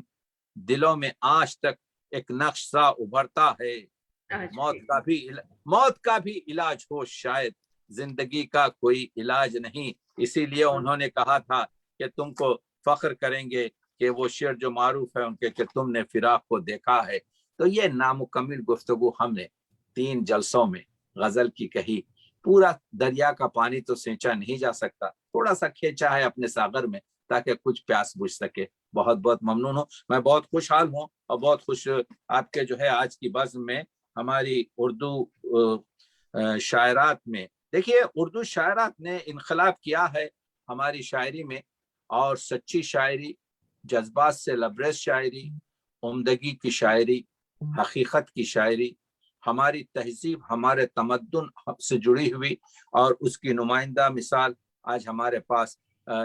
دلوں میں آج تک ایک نقش سا ابھرتا ہے. موت کا بھی علاج ہو شاید زندگی کا کوئی علاج نہیں. اسی لیے انہوں نے کہا تھا کہ تم کو فخر کریں گے کہ وہ شعر جو معروف ہے ان کے کہ تم نے فراق کو دیکھا ہے. تو یہ نامکمل گفتگو ہم نے 3 جلسوں میں غزل کی کہی. پورا دریا کا پانی تو سینچا نہیں جا سکتا, تھوڑا سا کھینچا ہے اپنے ساغر میں تاکہ کچھ پیاس بجھ سکے. بہت بہت ممنون ہوں. میں بہت خوشحال ہوں اور بہت خوش آپ کے جو ہے آج کی بزم میں ہماری اردو شاعرات میں. دیکھیے اردو شاعرات نے انقلاب کیا ہے ہماری شاعری میں, اور سچی شاعری, جذبات سے لبریز شاعری, عمدگی کی شاعری, حقیقت کی شاعری, ہماری تہذیب ہمارے تمدن سے جڑی ہوئی, اور اس کی نمائندہ مثال آج ہمارے پاس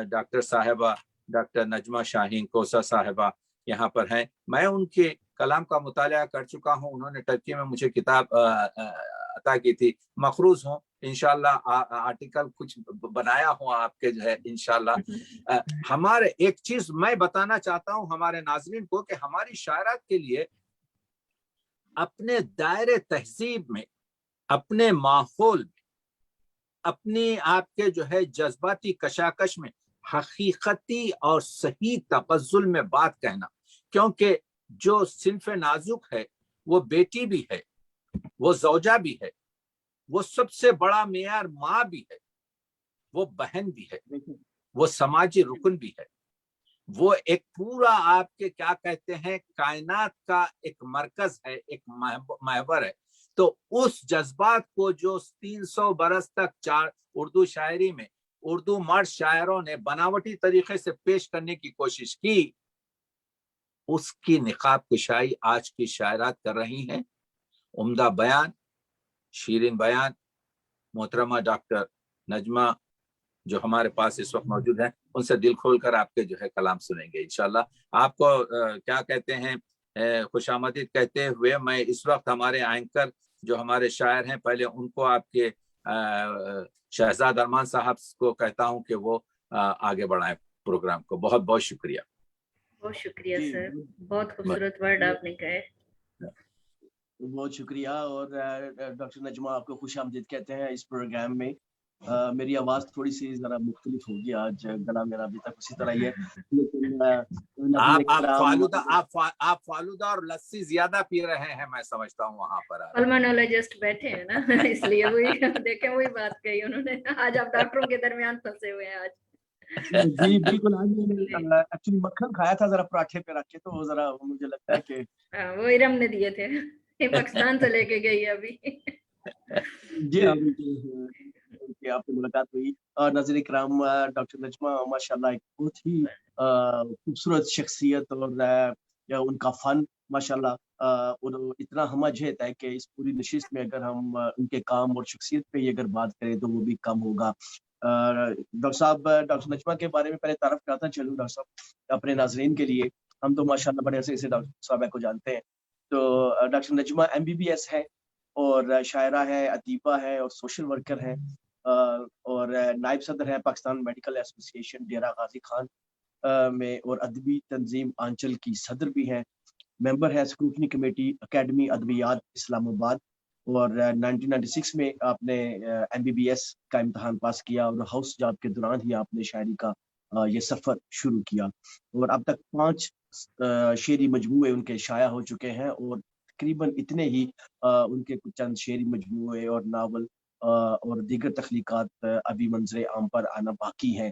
ڈاکٹر صاحبہ ڈاکٹر نجمہ شاہین کوسہ صاحبہ یہاں پر ہیں. میں ان کے کلام کا مطالعہ کر چکا ہوں. انہوں نے ٹرکی میں مجھے کتاب عطا کی تھی. مخروض ہوں انشاءاللہ آرٹیکل کچھ بنایا ہوں آپ کے جو ہے انشاءاللہ. ہمارے ایک چیز میں بتانا چاہتا ہوں ہمارے ناظرین کو کہ ہماری شاعرات کے لیے اپنے دائرے تہذیب میں, اپنے ماحول میں, اپنی آپ کے جو ہے جذباتی کشاکش میں حقیقتی اور صحیح تغزل میں بات کہنا, کیونکہ جو صنف نازک ہے وہ بیٹی بھی ہے, وہ زوجہ بھی ہے, وہ سب سے بڑا معیار ماں بھی ہے, وہ بہن بھی ہے, وہ سماجی رکن بھی ہے, وہ ایک پورا آپ کے کیا کہتے ہیں کائنات کا ایک مرکز ہے, ایک محور ہے. تو اس جذبات کو جو 300 برس تک اردو شاعری میں اردو مرد شاعروں نے بناوٹی طریقے سے پیش کرنے کی کوشش کی, اس کی نقاب کشائی آج کی شاعرات کر رہی ہیں. عمدہ بیان, شیرین بیان, محترمہ ڈاکٹر نجمہ جو ہمارے پاس اس وقت موجود ہیں, ان سے دل کھول کر آپ کے جو ہے کلام سنیں گے انشاءاللہ. آپ کو کیا کہتے ہیں خوش آمدید کہتے ہوئے میں اس وقت ہمارے اینکر جو ہمارے شاعر ہیں پہلے ان کو آپ کے شہزاد ارمان صاحب کو کہتا ہوں کہ وہ آگے بڑھائیں پروگرام کو. بہت بہت شکریہ. بہت شکریہ سر, بہت خوبصورت ورڈ آپ نے کہے. بہت شکریہ. اور ڈاکٹر نجمہ آپ کو خوش آمدید کہتے ہیں اس پروگرام میں. میری آواز تھوڑی سی ذرا مختلف ہوگی آج, گلا میرا ابھی تک اسی طرح ہی ہے, لیکن آپ فالودہ اور لسی زیادہ پی رہے ہیں میں سمجھتا ہوں وہاں پر. پلمونالوجسٹ بیٹھے ہیں نا اس لیے وہی دیکھیں وہی بات کہی انہوں نے. آج آپ ڈاکٹروں کے درمیان پھنسے ہوئے ہیں آج. جی بالکل. آج میں نے ایکچولی مکھن کھایا تھا ذرا پراٹھے پہ رکھ کے, تو ذرا مجھے لگتا ہے کہ وہ ارم نے دیے تھے, پاکستان سے لے کے گئی ابھی. جی ہاں بالکل آپ سے ملاقات ہوئی. اور ناظرین کرام, ڈاکٹر نجمہ ماشاءاللہ ایک بہت ہی خوبصورت شخصیت, اور ان کا فن ماشاءاللہ اتنا ہمہ جہت ہے کہ اس پوری نشست میں اگر ہم ان کے کام اور شخصیت پہ ہی اگر بات کریں تو وہ بھی کم ہوگا. ڈاکٹر صاحب, ڈاکٹر نجمہ کے بارے میں پہلے تعارف کراتا چلوں ڈاکٹر صاحب اپنے ناظرین کے لیے. ہم تو ماشاءاللہ بڑے عرصے سے ڈاکٹر صاحب کو جانتے ہیں. تو ڈاکٹر نجمہ MBBS ہے, اور شاعرہ ہے, ادیبہ ہے, اور سوشل ورکر ہے, اور نائب صدر ہے پاکستان میڈیکل ایسوسی ایشن ڈیرہ غازی خان میں, اور ادبی تنظیم آنچل کی صدر بھی ہیں. ممبر ہے اسکروٹنی کمیٹی اکیڈمی ادبیات اسلام آباد, اور 1996 میں آپ نے MBBS کا امتحان پاس کیا, اور ہاؤس جاب کے دوران ہی آپ نے شاعری کا یہ سفر شروع کیا, اور اب تک 5 شعری مجموعے ان کے شائع ہو چکے ہیں, اور तकरीबन इतने ही उनके कुछ चंद शेरी मजमूए और नावल और दीगर तख्लीकात अभी मंजर आम पर आना बाकी हैं।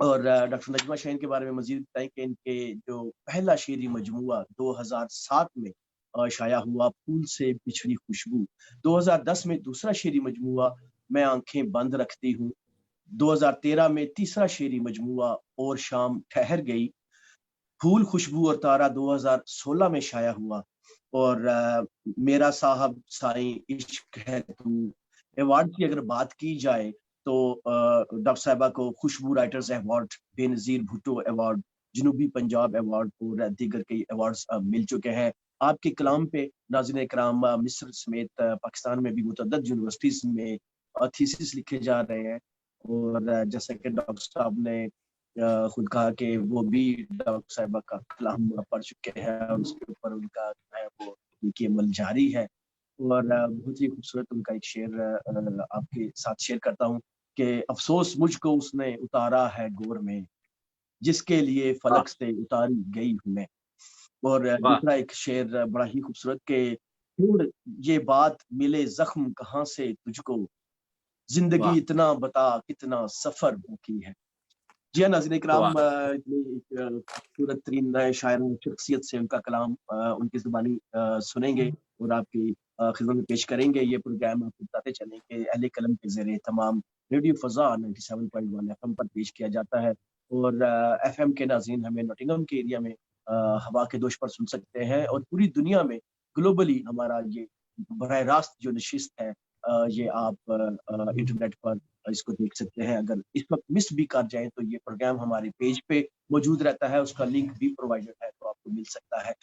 और डॉक्टर नजमा शाहीन के बारे में मजीद बताएं कि इनके जो पहला शेरी मजमूआ 2007 में शाया हुआ फूल से बिछड़ी खुशबू, 2010 में दूसरा शेरी मजमूआ मैं आंखें बंद रखती हूँ, 2013 में तीसरा शेरी मजमूआ और शाम ठहर गई, फूल खुशबू और तारा 2016 में शाया हुआ, और मेरा साहब साईं इश्क है तू। अवार्ड की अगर बात की जाए तो डॉक्टर साहिबा को Khushboo writers award, Benazir Bhutto award, जनूबी पंजाब अवार्ड और दीगर कई अवार्ड्स मिल चुके हैं। आपके कलाम पे नाज़रीन इकराम मिस्र समेत पाकिस्तान में भी मुतअद्दिद यूनिवर्सिटीज में थीसिस लिखे जा रहे हैं, और जैसा कि डॉक्टर साहब ने खुद कहा कि वो भी डॉक्टर साहिबा का कलाम पढ़ चुके हैं और उसके ऊपर उनका जो है वो उनकी अमल जारी है। और बहुत ही खूबसूरत उनका एक शेर आपके साथ शेयर करता हूँ कि अफसोस मुझको उसने उतारा है गोर में, जिसके लिए फलक से उतारी गई हूँ मैं। और दूसरा एक शेर बड़ा ही खूबसूरत के छोड़ ये बात मिले जख्म कहाँ से तुझको, जिंदगी इतना बता कितना सफर बाकी है। जी हाँ नाज़रीन इकराम, खूबसूरत तरीन शायर शख्सियत से उनका कलाम उनकी ज़ुबानी सुनेंगे और आपकी खिदमत में पेश करेंगे। ये प्रोग्राम आपको बताते चलें कि अहले कलम के ज़रिए तमाम रेडियो फ़ज़ा 97.1 FM पर पेश किया जाता है, और FM के नाज़रीन हमें नॉटिंघम के एरिया में हवा के दोष पर सुन सकते हैं, और पूरी दुनिया में ग्लोबली हमारा ये बराह रास्त जो नशिस्त है ये आप इंटरनेट पर इसको देख सकते हैं। अगर इस वक्त मिस भी कर जाए तो ये प्रोग्राम हमारे पेज पे मौजूद रहता है, उसका लिंक भी प्रोवाइडेड है तो आपको मिल सकता है।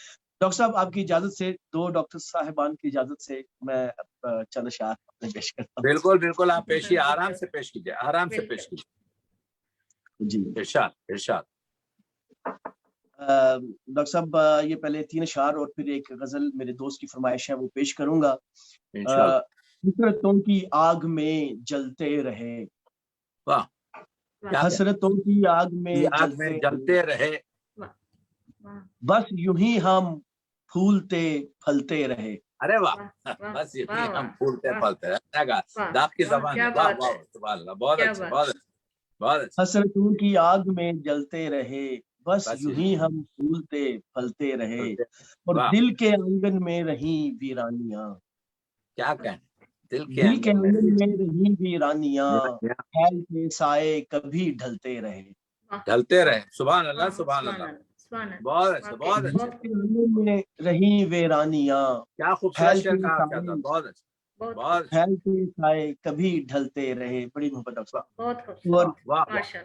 डॉक्टर साहब आपकी इजाजत से, दो डॉक्टर साहिबान की इजाजत से मैं चंद अशआर अपने पेश करता हूँ। बिल्कुल बिल्कुल, आप पेश कीजिए, आराम से पेश कीजिए, आराम से पेश कीजिए जी। इरशाद इरशाद। डॉक्टर साहब ये पहले 3 अशआर और फिर एक गजल मेरे दोस्त की फरमाइश है वो पेश करूंगा। हसरतों की आग में जलते रहे, वाह, हसरतों की आग में जलते रहे, बस यूं ही हम फूलते फलते रहे। अरे वाह, बस यूं ही हम फूलते फलते रहे। दाग की ज़बान, वाह वाह, सुभान अल्लाह, बहुत अच्छा, बहुत अच्छा, बहुत अच्छा। हसरतों की आग में जलते रहे, बस यूं ही हम फूलते फलते रहे, और दिल के आंगन में रही वीरानियां। क्या कहें, दिल के आंगन में रही वीरानियां, फैलते साए कभी ढलते रहे, ढलते रहे। सुभान अल्लाह, सुभान अल्लाह, बहुत अच्छा, बहुत अच्छा। आंगन में रही वीरानियां, क्या खूबसूरत शेर कहा आपने, बहुत अच्छा, बहुत अच्छा। फैलते साए कभी ढलते रहे, बड़ी मोहब्बत, बहुत खूबसूरत, माशाल्लाह,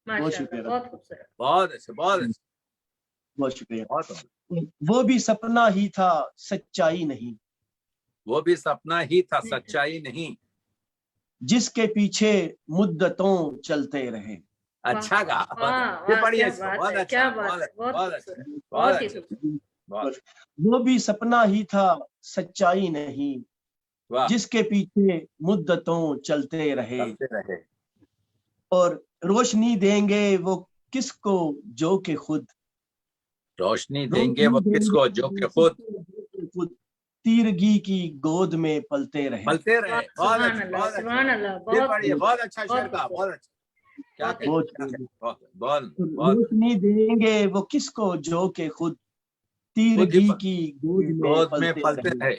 बहुत शुक्रिया, बहुत खूबसूरत, बहुत अच्छा, बहुत अच्छा, बहुत शुक्रिया। वो भी सपना ही था सच्चाई नहीं, वो भी सपना ही था सच्चाई नहीं, जिसके पीछे मुद्दतों चलते रहे। अच्छा कहा, ये पढ़िए इसको, बहुत अच्छा, बहुत अच्छा, बहुत अच्छा। वो भी सपना ही था सच्चाई नहीं, जिसके पीछे मुद्दतों चलते रहे, और रोशनी देंगे वो किसको जो के खुद, रोशनी देंगे वो किसको जो के खुद तीरगी की गोद में पलते रहे, पलते रहे। बहुत अच्छा, बहुत अच्छा, बहुत अच्छा शेर का, बहुत अच्छा। क्या रोशनी देंगे वो किसको जो के खुद तीरगी की गोद में पलते रहे,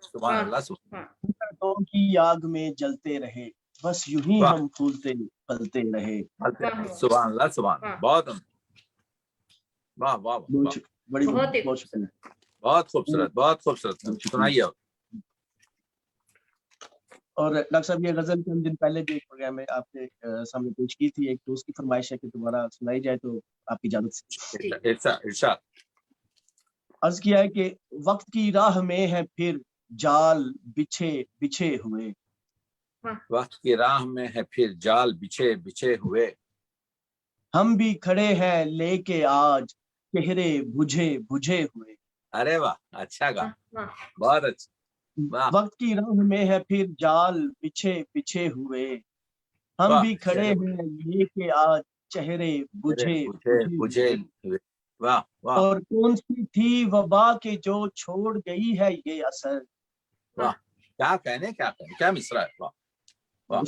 सुभान अल्लाह, हसरतों की आग में जलते रहे, बस यूं ही हम फूलते फलते रहे। सुभान अल्लाह, सुभान, बहुत वाह वाह, बड़ी बहुत खूबसूरत, बहुत खूबसूरत, सुनाइए। और डॉक्टर साहब ये गजल चंद दिन पहले भी एक प्रोग्राम में आपके सामने पेश की थी, एक दोस्त की फरमाइश है कि दोबारा सुनाई जाए, तो आपकी इजाजत से इरशाद। अर्ज किया है कि वक्त की राह में है फिर जाल बिछे बिछे हुए, वक्त की राह में है फिर जाल बिछे बिछे हुए, हम भी खड़े हैं लेके आज चेहरे बुझे बुझे हुए। अरे वाह, अच्छा गा, बहुत अच्छा। वक्त की राह में है फिर जाल बिछे बिछे हुए, हम भी खड़े हैं लेके आज चेहरे बुझे बुझे हुए, वाह वाह और कौन सी थी वबा के जो छोड़ गई है ये असर। वाह, क्या कहने क्या मिसरा है, वाह वाह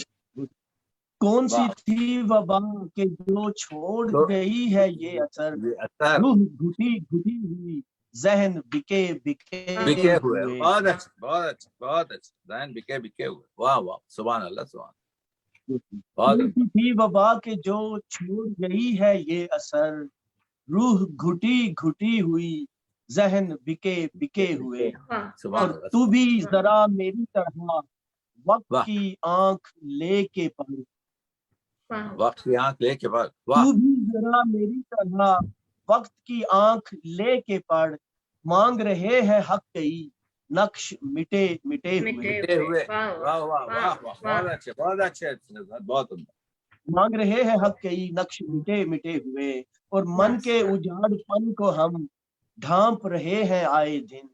कौन सी वाह। थी वबा के जो छोड़ तो गई है ये असर। ये असर रूह घुटी घुटी हुई, जहन बिके बिके बिके हुए, हुए। बहुत अच्छे बहुत अच्छे बहुत अच्छे, जहन बिके बिके हुए, वाह वाह, सुभान अल्लाह सुभान, बहुत कौन सी उम्दा। थी वबा के जो छोड़ गई है ये असर। रूह घुटी घुटी हुई, जहन बिके बिके हुए। वाह सुभान और अल्लाह तू सुभान, भी जरा मेरी तरह वक्त वाह। की आंख लेके पढ़। वाह वक्त की आंख लेके बाद, वाह तू भी जरा मेरी तरह वक्त की आंख लेके पढ़। मांग रहे हैं हक कई, नक्श मिटे मिटे हुए। मिटे मिटे हुए, हुए, वाह वाह वाह वाह वाह, वाह बहुत अच्छे बहुत अच्छे, बहुत उम्दा। मांग रहे हैं हक कई, नक्श मिटे मिटे हुए। और मन वाह के उजाड़पन को हम ढांप रहे हैं आए दिन।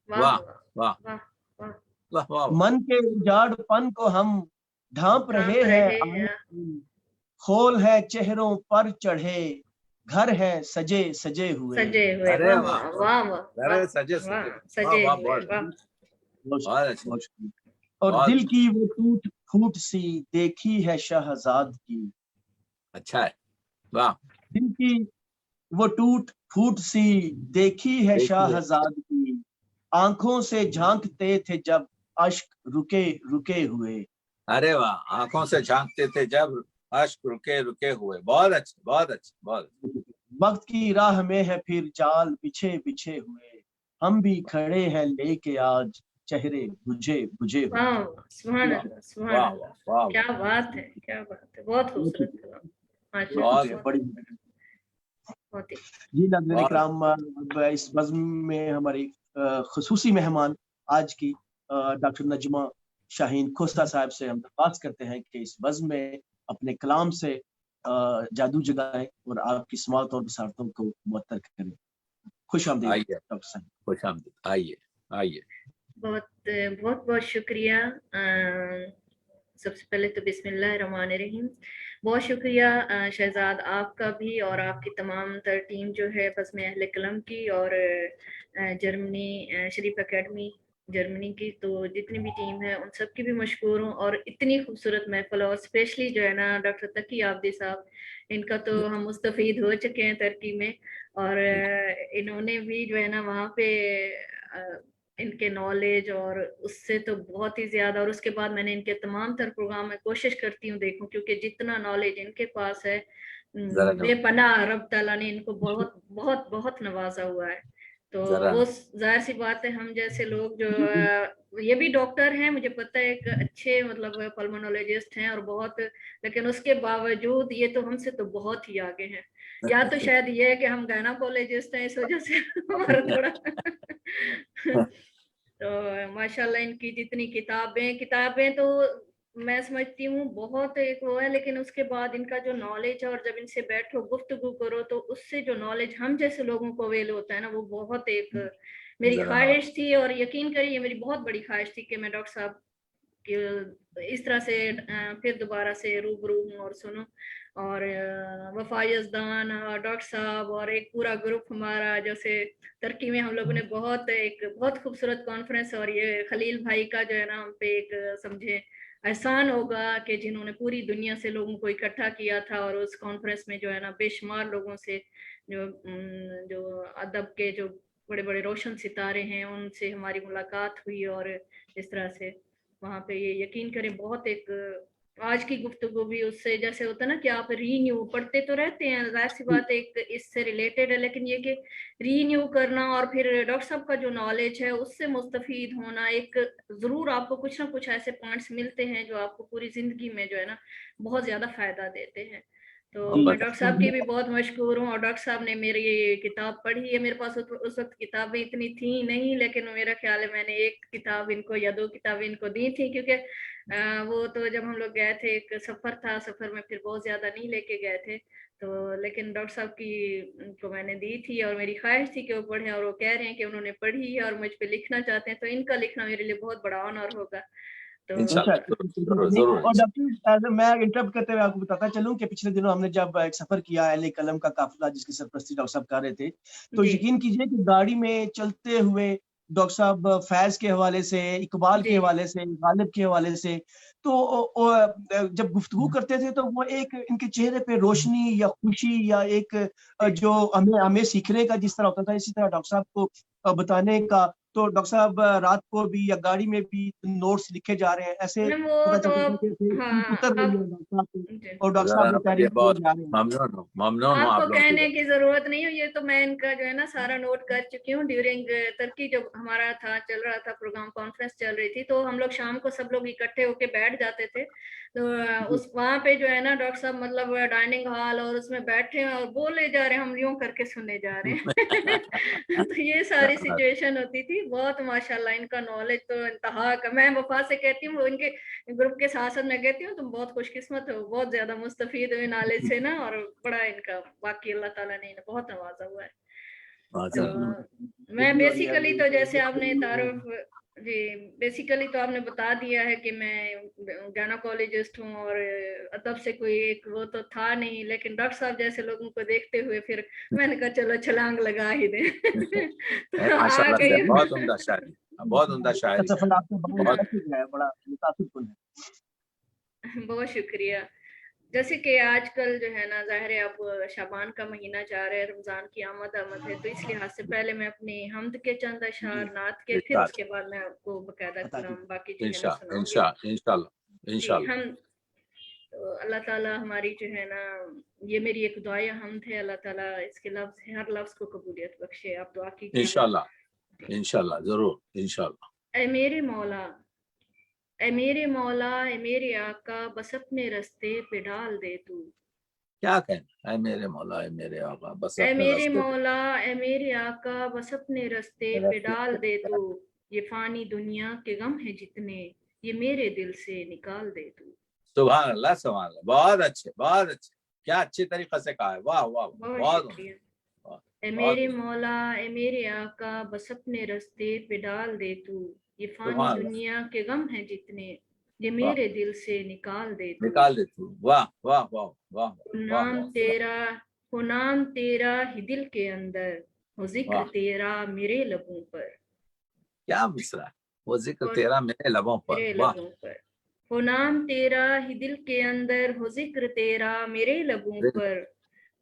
वाह वाह वाह वाह वाह, वाह वाह, मन के उजाड़पन को हम ढांप रहे ढांप हैं रहे आए हैं। दिन। खोल है चेहरों पर चढ़े, घर है सजे सजे हुए। सजे हुए, अरे वाह वाह वाह वाह, वाह वाह अरे वाह सजे वाह, सजे, वाह सजे वाह, हुए, बहुत वाह बहुत अच्छे, बहुत शुक्रिया। और बहुत दिल की वो टूट फूट सी देखी है शहजाद की। अच्छा है, वाह। दिल की वो टूट फूट सी देखी है देखिए, शाहजाद की। आंखों से झांकते थे जब अश्क रुके रुके हुए। अरे वाह, आंखों से झांकते थे जब अश्क रुके रुके हुए, बहुत अच्छे बहुत अच्छे बहुत अच्छे। वक्त की राह में है फिर जाल बिछे बिछे हुए। हम भी खड़े हैं लेके आज चेहरे बुझे बुझे हुए। वाह, सुभान वाह अल्लाह सुभान वाह अल्लाह, वाह वाह, क्या बात है क्या बात है, बहुत खूबसूरत कलाम, बहुत माशाल्लाह, बड़ी बहुत ही जी नाज़रीन बहुत इकराम, इस बज़्म में हमारी ख़ुसूसी मेहमान आज की डॉक्टर नजमा शाहीन खोस्ता साहब से हम दरख्वास्त करते हैं कि इस बज़्म में अपने कलाम से जादू जगाएं और आपकी समाअत और बसारतों को मुअत्तर करें। खुश आमदीद आइए, डॉक्टर साहब। खुश आमदीद, आइए आइए। बहुत बहुत बहुत शुक्रिया। सबसे पहले तो बिस्मिल्लाहिर्रहमानिर्रहीम, बहुत शुक्रिया शहजाद आपका भी और आपकी तमाम तर टीम जो है बज़्म अहले कलम की और जर्मनी शरीफ एकेडमी जर्मनी की, तो जितनी भी टीम है उन सब की भी मशकूर हूँ। और इतनी खूबसूरत महफिल, और स्पेशली जो है ना डॉक्टर तकी आबदी साहब, इनका तो हम मुस्तफ़ीद हो चुके हैं तुर्की में, और इन्होंने भी जो है ना वहाँ पे इनके नॉलेज और उससे तो बहुत ही ज्यादा, और उसके बाद मैंने इनके तमाम तर प्रोग्राम में कोशिश करती हूँ देखूं, क्योंकि जितना नॉलेज इनके पास है जरा बेपनाह रब ताला ने इनको बहुत बहुत बहुत नवाजा हुआ है। तो जरा वो जाहिर सी बात है, हम जैसे लोग जो ये भी डॉक्टर हैं, मुझे पता है, एक अच्छे मतलब पल्मोनोलॉजिस्ट हैं और बहुत, लेकिन उसके बावजूद ये तो हमसे तो बहुत ही आगे हैं। या तो शायद ये है कि हम गायनाकोलॉजिस्ट हैं, इस वजह से हमारा थोड़ा तो माशाल्लाह इनकी जितनी किताबें किताबें तो मैं समझती हूँ बहुत एक वो है, लेकिन उसके बाद इनका जो नॉलेज है, और जब इनसे बैठो गुफ्तगू करो तो उससे जो नॉलेज हम जैसे लोगों को अवेल होता है ना, वो बहुत एक मेरी जरा ख्वाहिश थी, और यकीन करिए मेरी बहुत बड़ी ख्वाहिश थी कि मैं डॉक्टर साहब कि इस तरह से फिर दोबारा से रूबरू हूँ और सुनूं। और वफा यज़दान डॉक्टर साहब और एक पूरा ग्रुप हमारा, जैसे तुर्की में हम लोगों ने एक बहुत खूबसूरत कॉन्फ्रेंस, और ये खलील भाई का जो है ना हम पे एक समझे एहसान होगा कि जिन्होंने पूरी दुनिया से लोगों को इकट्ठा किया था, और उस कॉन्फ्रेंस में जो है ना बेशुमार लोगों से जो अदब के जो बड़े बड़े रोशन सितारे हैं उनसे हमारी मुलाकात हुई। और इस तरह से वहाँ पे ये यकीन करें बहुत एक आज की गुफ्तगू भी उससे जैसे होता है ना कि आप रीन्यू पढ़ते तो रहते हैं, जाहिर सी बात एक इससे रिलेटेड है, लेकिन ये कि रीन्यू करना और फिर डॉक्टर साहब का जो नॉलेज है उससे मुस्तफीद होना, एक जरूर आपको कुछ ना कुछ ऐसे पॉइंट्स मिलते हैं जो आपको पूरी जिंदगी में जो है ना बहुत ज्यादा फायदा देते हैं। तो मैं डॉक्टर साहब की भी बहुत मशहूर हूँ, और डॉक्टर साहब ने मेरी ये किताब पढ़ी है। मेरे पास उस वक्त किताबें इतनी थी नहीं, लेकिन मेरा ख्याल है मैंने एक किताब इनको या दो किताबें इनको दी थी, क्योंकि वो तो जब हम लोग गए थे एक सफर था, सफर में फिर बहुत ज्यादा नहीं लेके गए थे, तो लेकिन डॉक्टर साहब की को मैंने दी थी, और मेरी ख्वाहिश थी कि वो पढ़े, और वो कह रहे हैं कि उन्होंने पढ़ी है और मुझ पे लिखना चाहते हैं, तो इनका लिखना मेरे लिए बहुत बड़ा ऑनर होगा। तो इंशाल्लाह जरूर। और डॉक्टर मैं इंटरप्ट करते हुए आपको बताता चलूं कि पिछले दिनों हमने जब एक सफर किया अहले कलम का काफिला जिसकी सरपरस्ती डॉक्टर साहब कर रहे थे, तो जी यकीन कीजिए कि गाड़ी में चलते हुए डॉक्टर साहब फैज के हवाले से, इकबाल के जी हवाले से, गालिब के हवाले से, तो जब गुफ्तगू करते थे तो वो एक इनके चेहरे पे रोशनी या खुशी या एक जो हमें सीखने का जिस तरह होता था, इसी तरह डॉक्टर साहब को बताने का। तो डॉक्टर साहब रात को भी या गाड़ी में भी नोट्स लिखे जा रहे हैं, ऐसे नहीं, वो पता तो चलता था अब कि हाँ उतर रही अब है डॉक्टर साहब पे, जी और डॉक्टर साहब बेचारे बहुत जा रहे हैं। ममनून हूँ आपको आप लोगों कहने की। की जरूरत नहीं है, ये तो मैं इनका जो है ना सारा नोट कर चुकी हूँ। ड्यूरिंग तुर्की जब हमारा था चल रहा था प्रोग्राम, कॉन्फ्रेंस चल रही थी, तो हम लोग शाम को सब लोग इकट्ठे होके बैठ जाते थे। तो उस वहां पे जो है ना डॉक्टर साहब मतलब डाइनिंग हॉल और उसमें बैठे हैं और बोले जा रहे हैं, हम यूं करके सुने जा रहे हैं। तो ये सारी सिचुएशन होती थी। बहुत माशाल्लाह इनका नॉलेज तो इंतहा का। मैं वफा से कहती हूँ, इनके ग्रुप के साथ साथ मैं कहती हूँ तुम बहुत खुशकिस्मत हो, बहुत ज्यादा मुस्तफीद हो नॉलेज से ना, और बड़ा इनका वाकई अल्लाह ताला ने इन्हें बहुत नवाजा हुआ है। तो मैं बेसिकली तो जैसे आपने तारुफ जी बेसिकली तो आपने बता दिया है कि मैं गायनोकोलॉजिस्ट हूँ और अदब से कोई एक वो तो था नहीं, लेकिन डॉक्टर साहब जैसे लोगों को देखते हुए फिर मैंने कहा चलो छलांग लगा ही दे। तो आ माशाल्लाह से गई। बहुत उम्दा शायरी, बहुत उम्दा शायरी है, सफल आपके बहुत बड़ा मुतासिर है। बहुत शुक्रिया। जैसे कि आजकल जो है ना जाहिर है अब शाबान का महीना जा रहा है, रमजान की आमद है, तो इस लिहाज से पहले मैं अपनी हम्द के चंद अशार नात के, फिर उसके बाद मैं आपको बकायदा कलाम बाकी जो है ना सुनाऊंगी। इंशाल्लाह। हम तो अल्लाह ताला हमारी जो है ना, ये मेरी एक दुआ हम्द है, अल्लाह ताला इसके लफ्ज हर लफ्ज को कबूलियत बख्शे। आप दुआ कीजिएगा इंशाल्लाह जरूर इंशाल्लाह। ऐ मेरे मौला, ऐ मेरे मौला, ऐ मेरे आका, बस अपने रास्ते पे डाल दे तू। क्या कहना, ऐ मेरे मौला, ऐ मेरे आका, बस ऐ अपने मेरे रास्ते मौला, ऐ मेरे आका, बस अपने रास्ते पे डाल दे तू। ये फानी दुनिया के गम है जितने, ये मेरे दिल से निकाल दे तू। सुभान अल्लाह, सुभान अल्लाह, बहुत अच्छे, बहुत अच्छे, क्या अच्छी तरीके से कहा है, वाह वाह, बहुत शुक्रिया। ऐ मेरे मौला, ऐ मेरे आका, बस अपने रास्ते पे डाल दे तू। ये फानी दुनिया के गम है जितने, ये मेरे दिल से निकाल दे तू। निकाल दे तू, वाह वाह वाह वाह। नाम तेरा हो, नाम तेरा ही दिल के अंदर हो, जिक्र तेरा मेरे लबों पर। क्या मिसरा है, वो जिक्र तेरा मेरे लबों पर, वाह। हो नाम तेरा ही दिल के अंदर हो, जिक्र तेरा मेरे लबों पर।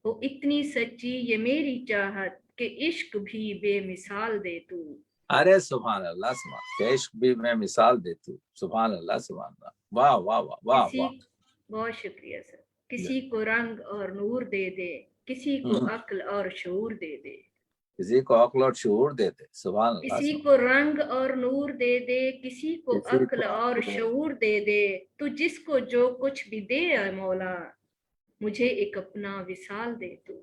हो इतनी सच्ची ये मेरी चाहत कि इश्क भी बेमिसाल दे तू। अरे सुभान अल्लाह, सुभान, इश्क भी मैं मिसाल दे तू, सुभान अल्लाह, सुभान अल्लाह, वाह वाह वाह वाह वाह। बहुत शुक्रिया सर। किसी को रंग और नूर दे दे, किसी को अक्ल और शऊर दे दे, किसी को अक्ल और शऊर दे दे, सुभान अल्लाह। किसी को रंग और नूर दे दे, किसी को अक्ल और शऊर दे दे। तू जिसको जो कुछ भी दे ऐ मौला, मुझे एक अपना विसाल दे तू।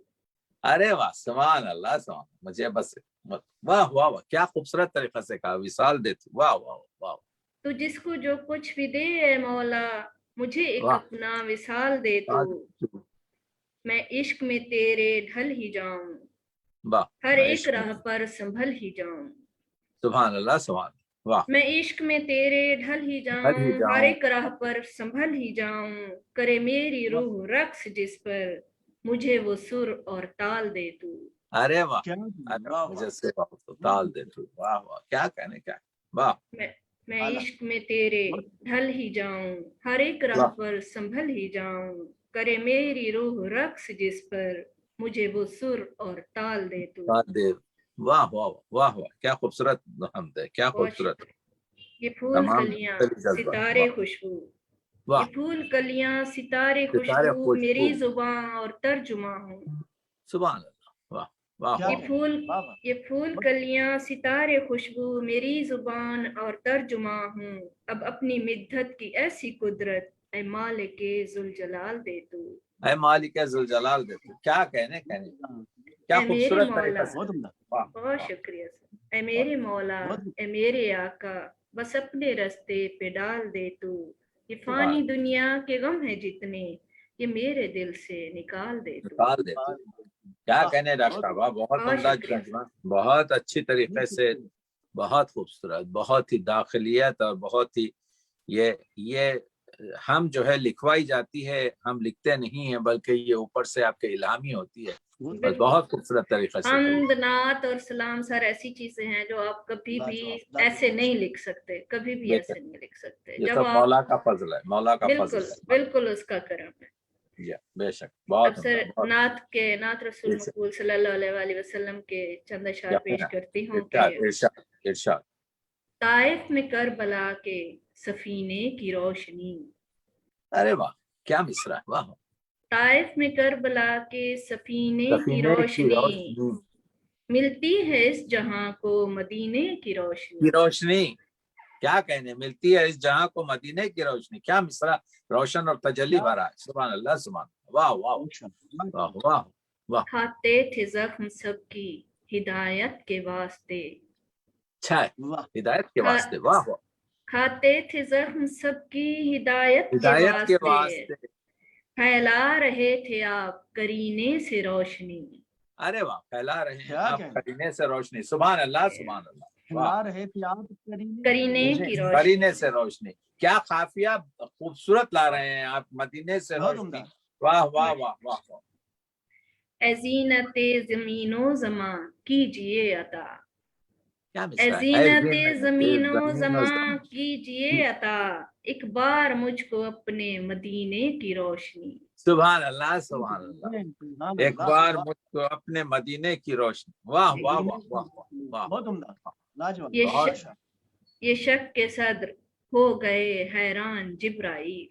अरे वाह, सुभान अल्लाह, सुभान, मुझे बस वाह वाह वाह, क्या खूबसूरत तरीके से कहा, विसाल दे तू, वाह वाह वाह। तू जिसको जो कुछ भी दे ऐ मौला, मुझे एक अपना विसाल दे तू। मैं इश्क में तेरे ढल ही जाऊं, हर एक राह पर संभल ही जाऊं। सुभान अल्लाह, सुभान, वाह। मैं इश्क में तेरे ढल ही जाऊं, हर एक राह पर संभल ही जाऊं। करे मेरी रूह रक्स जिस पर, मुझे वो सुर और ताल दे तू। अरे वाह, मुझे से ताल दे तू, वाह वाह, क्या कहने, क्या वाह। मैं इश्क में तेरे ढल ही जाऊं, हर एक राह पर संभल ही जाऊं। करे मेरी रूह रक्स जिस पर, मुझे वो सुर और ताल दे तू। वाह वाह वाह वाह, क्या खूबसूरत हमद है, क्या खूबसूरत। ये फूल कलियां सितारे खुशबू, ये फूल कलियां सितारे खुशबू, मेरी जुबान और तर्जुमा हूँ। सुभान अल्लाह, वाह। ये फूल कलियां सितारे खुशबू, मेरी जुबान और तर्जुमा हूँ। अब अपनी मिद्दत की ऐसी कुदरत, ऐ मालिके जुल जलाल दे तू। ऐ मालिके जुल जलाल दे तू, क्या कहने, क्या खूबसूरत तरीका से। बहुत शुक्रिया सर। ऐ मेरे मौला, ऐ मेरे आका, बस अपने रास्ते पे डाल दे तू। ये फानी दुनिया के गम है जितने, ये मेरे दिल से निकाल दे तू। क्या कहने डॉक्टर साहब, बहुत उम्दा, बहुत अच्छी तरीके से, बहुत खूबसूरत, बहुत ही दाखिलियत और बहुत ही یہ ہم جو ہے لکھوائی جاتی ہے، ہم لکھتے نہیں ہیں، بلکہ یہ اوپر سے آپ کے الہامی ہوتی ہے، بس بہت خوبصورت طریقے سے. حمد، نعت اور سلام سر ایسی چیزیں ہیں جو آپ کبھی بھی ایسے نہیں لکھ سکتے، کبھی بھی ایسے نہیں لکھ سکتے. یہ جب سب آپ مولا کا فضل ہے، مولا کا فضل بالکل ہے. بالکل اس کا کرم ہے. بے شک بہت اب سر نعت رسول مقبول صلی اللہ علیہ وآلہ وسلم کے چند اشعار پیش کرتی ہوں کہ ارشاد. طائف میں کربلا کے سفینے کی روشنی، ارے واہ کیا مصرع ہے، واہ. طائف میں کربلا کے سفینے کی سفینے کی روشنی، روشنی، ملتی ہے اس جہاں کو مدینے کی روشنی. روشنی کیا کہنے، ملتی ہے اس جہاں کو مدینے کی روشنی. کیا مصرع، روشن اور تجلی بھرا ہے. سبحان اللہ سبحان اللہ. واہ واہ واہ واہ واہ. کھاتے تھے زخم سب کی ہدایت کے واسطے، اچھا ہے، ہدایت کے واسطے. واہ واہ. کھاتے تھے زخم سب کی ہدایت ہدایت کے واسطے، واسطے. پھیلا رہے تھے آپ کرینے سے روشنی. ارے واہ، پھیلا رہے ہیں آپ کرینے سے روشنی. سبحان اللہ سبحان اللہ. پھیلا رہے تھے آپ کرینے کی روشنی، کرینے سے روشنی. کیا قافیہ خوبصورت لا رہے ہیں آپ، مدینے سے روشنی. واہ واہ واہ واہ واہ. اے زینت زمین و زمان کیجئے عطا، کیا اے مصرع ہے. زینت زمین و زمان کیجئے عطا، ایک بار مجھ کو اپنے مدینے کی روشنی. سبحان اللہ سبحان اللہ. ایک بار مجھ کو اپنے مدینے کی روشنی. واہ واہ واہ واہ واہ. بہت عمدہ، لاجواب. یہ شک کے صدر ہو گئے حیران جبرائیل،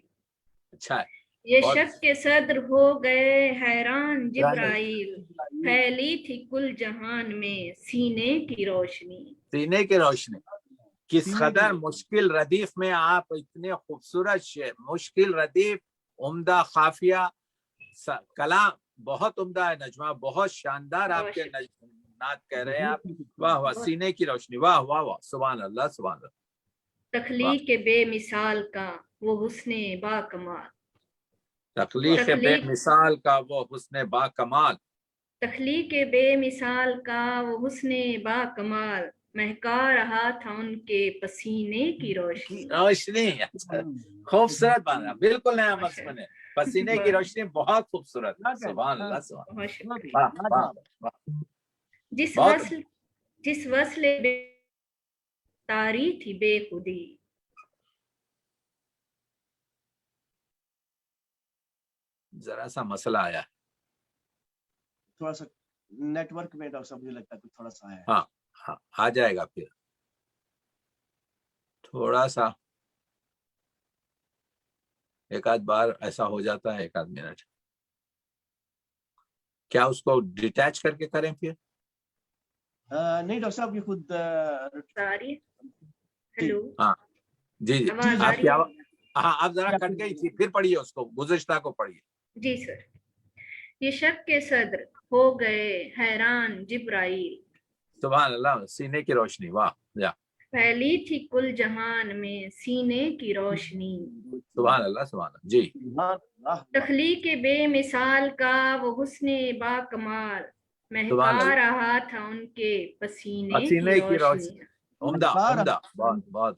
اچھا ہے. یہ شک کے صدر ہو گئے حیران جبرائیل، پھیلی تھی کل جہان میں سینے کی روشنی. سینے کی روشنی. کس قدر مشکل ردیف میں آپ اتنے خوبصورت شعر، مشکل ردیف، عمدہ قافیہ، کلام بہت عمدہ ہے. نجمہ بہت شاندار آپ کے نعت کہہ رہے ہیں آپ. واہ واہ. سینے کی روشنی. واہ واہ واہ. سبحان اللہ سبحان اللہ. تخلیق بے مثال کا وہ حسن با کمال، تخلیق بے مثال کا وہ حسن با کمال، تخلیق بے مثال کا وہ حسن با کمال، مہکا رہا تھا ان کے پسینے کی روشنی. روشنی خوبصورت بنا، بالکل نیا مضمون ہے. پسینے کی روشنی بہت خوبصورت. سبحان اللہ سبحان اللہ. جس وصل تاری تھی بے خودی، ذرا سا مسئلہ آیا ہے تھوڑا سا نیٹ ورک میں، ڈاکٹر صاحب مجھے لگتا ہے تھوڑا سا ہے. ہاں آ جائے گا. پھر تھوڑا سا ایک آدھ بار ایسا ہو جاتا ہے، ایک آدھ منٹ. کیا اس کو ڈیٹیچ کر کے کریں پھر؟ نہیں ڈاکٹر صاحب یہ خود ہیلو. ہاں جی جی. آپ کی آواز ہاں اب ذرا کٹ گئی تھی، پھر پڑھیے اس کو، گزشتہ کو پڑھیے. جی سر. یہ شک کے صدر ہو گئے حیران جبرائیل، سبحان اللہ. سینے کی روشنی. واہ. پھیلی تھی کل جہان میں سینے کی روشنی. سبحان اللہ سبحان اللہ. جی. تخلیق بے مثال کا وہ حسن با کمال، مہکا رہا تھا ان کے پسینے کی روشنی. عمدہ عمدہ. بہت بہت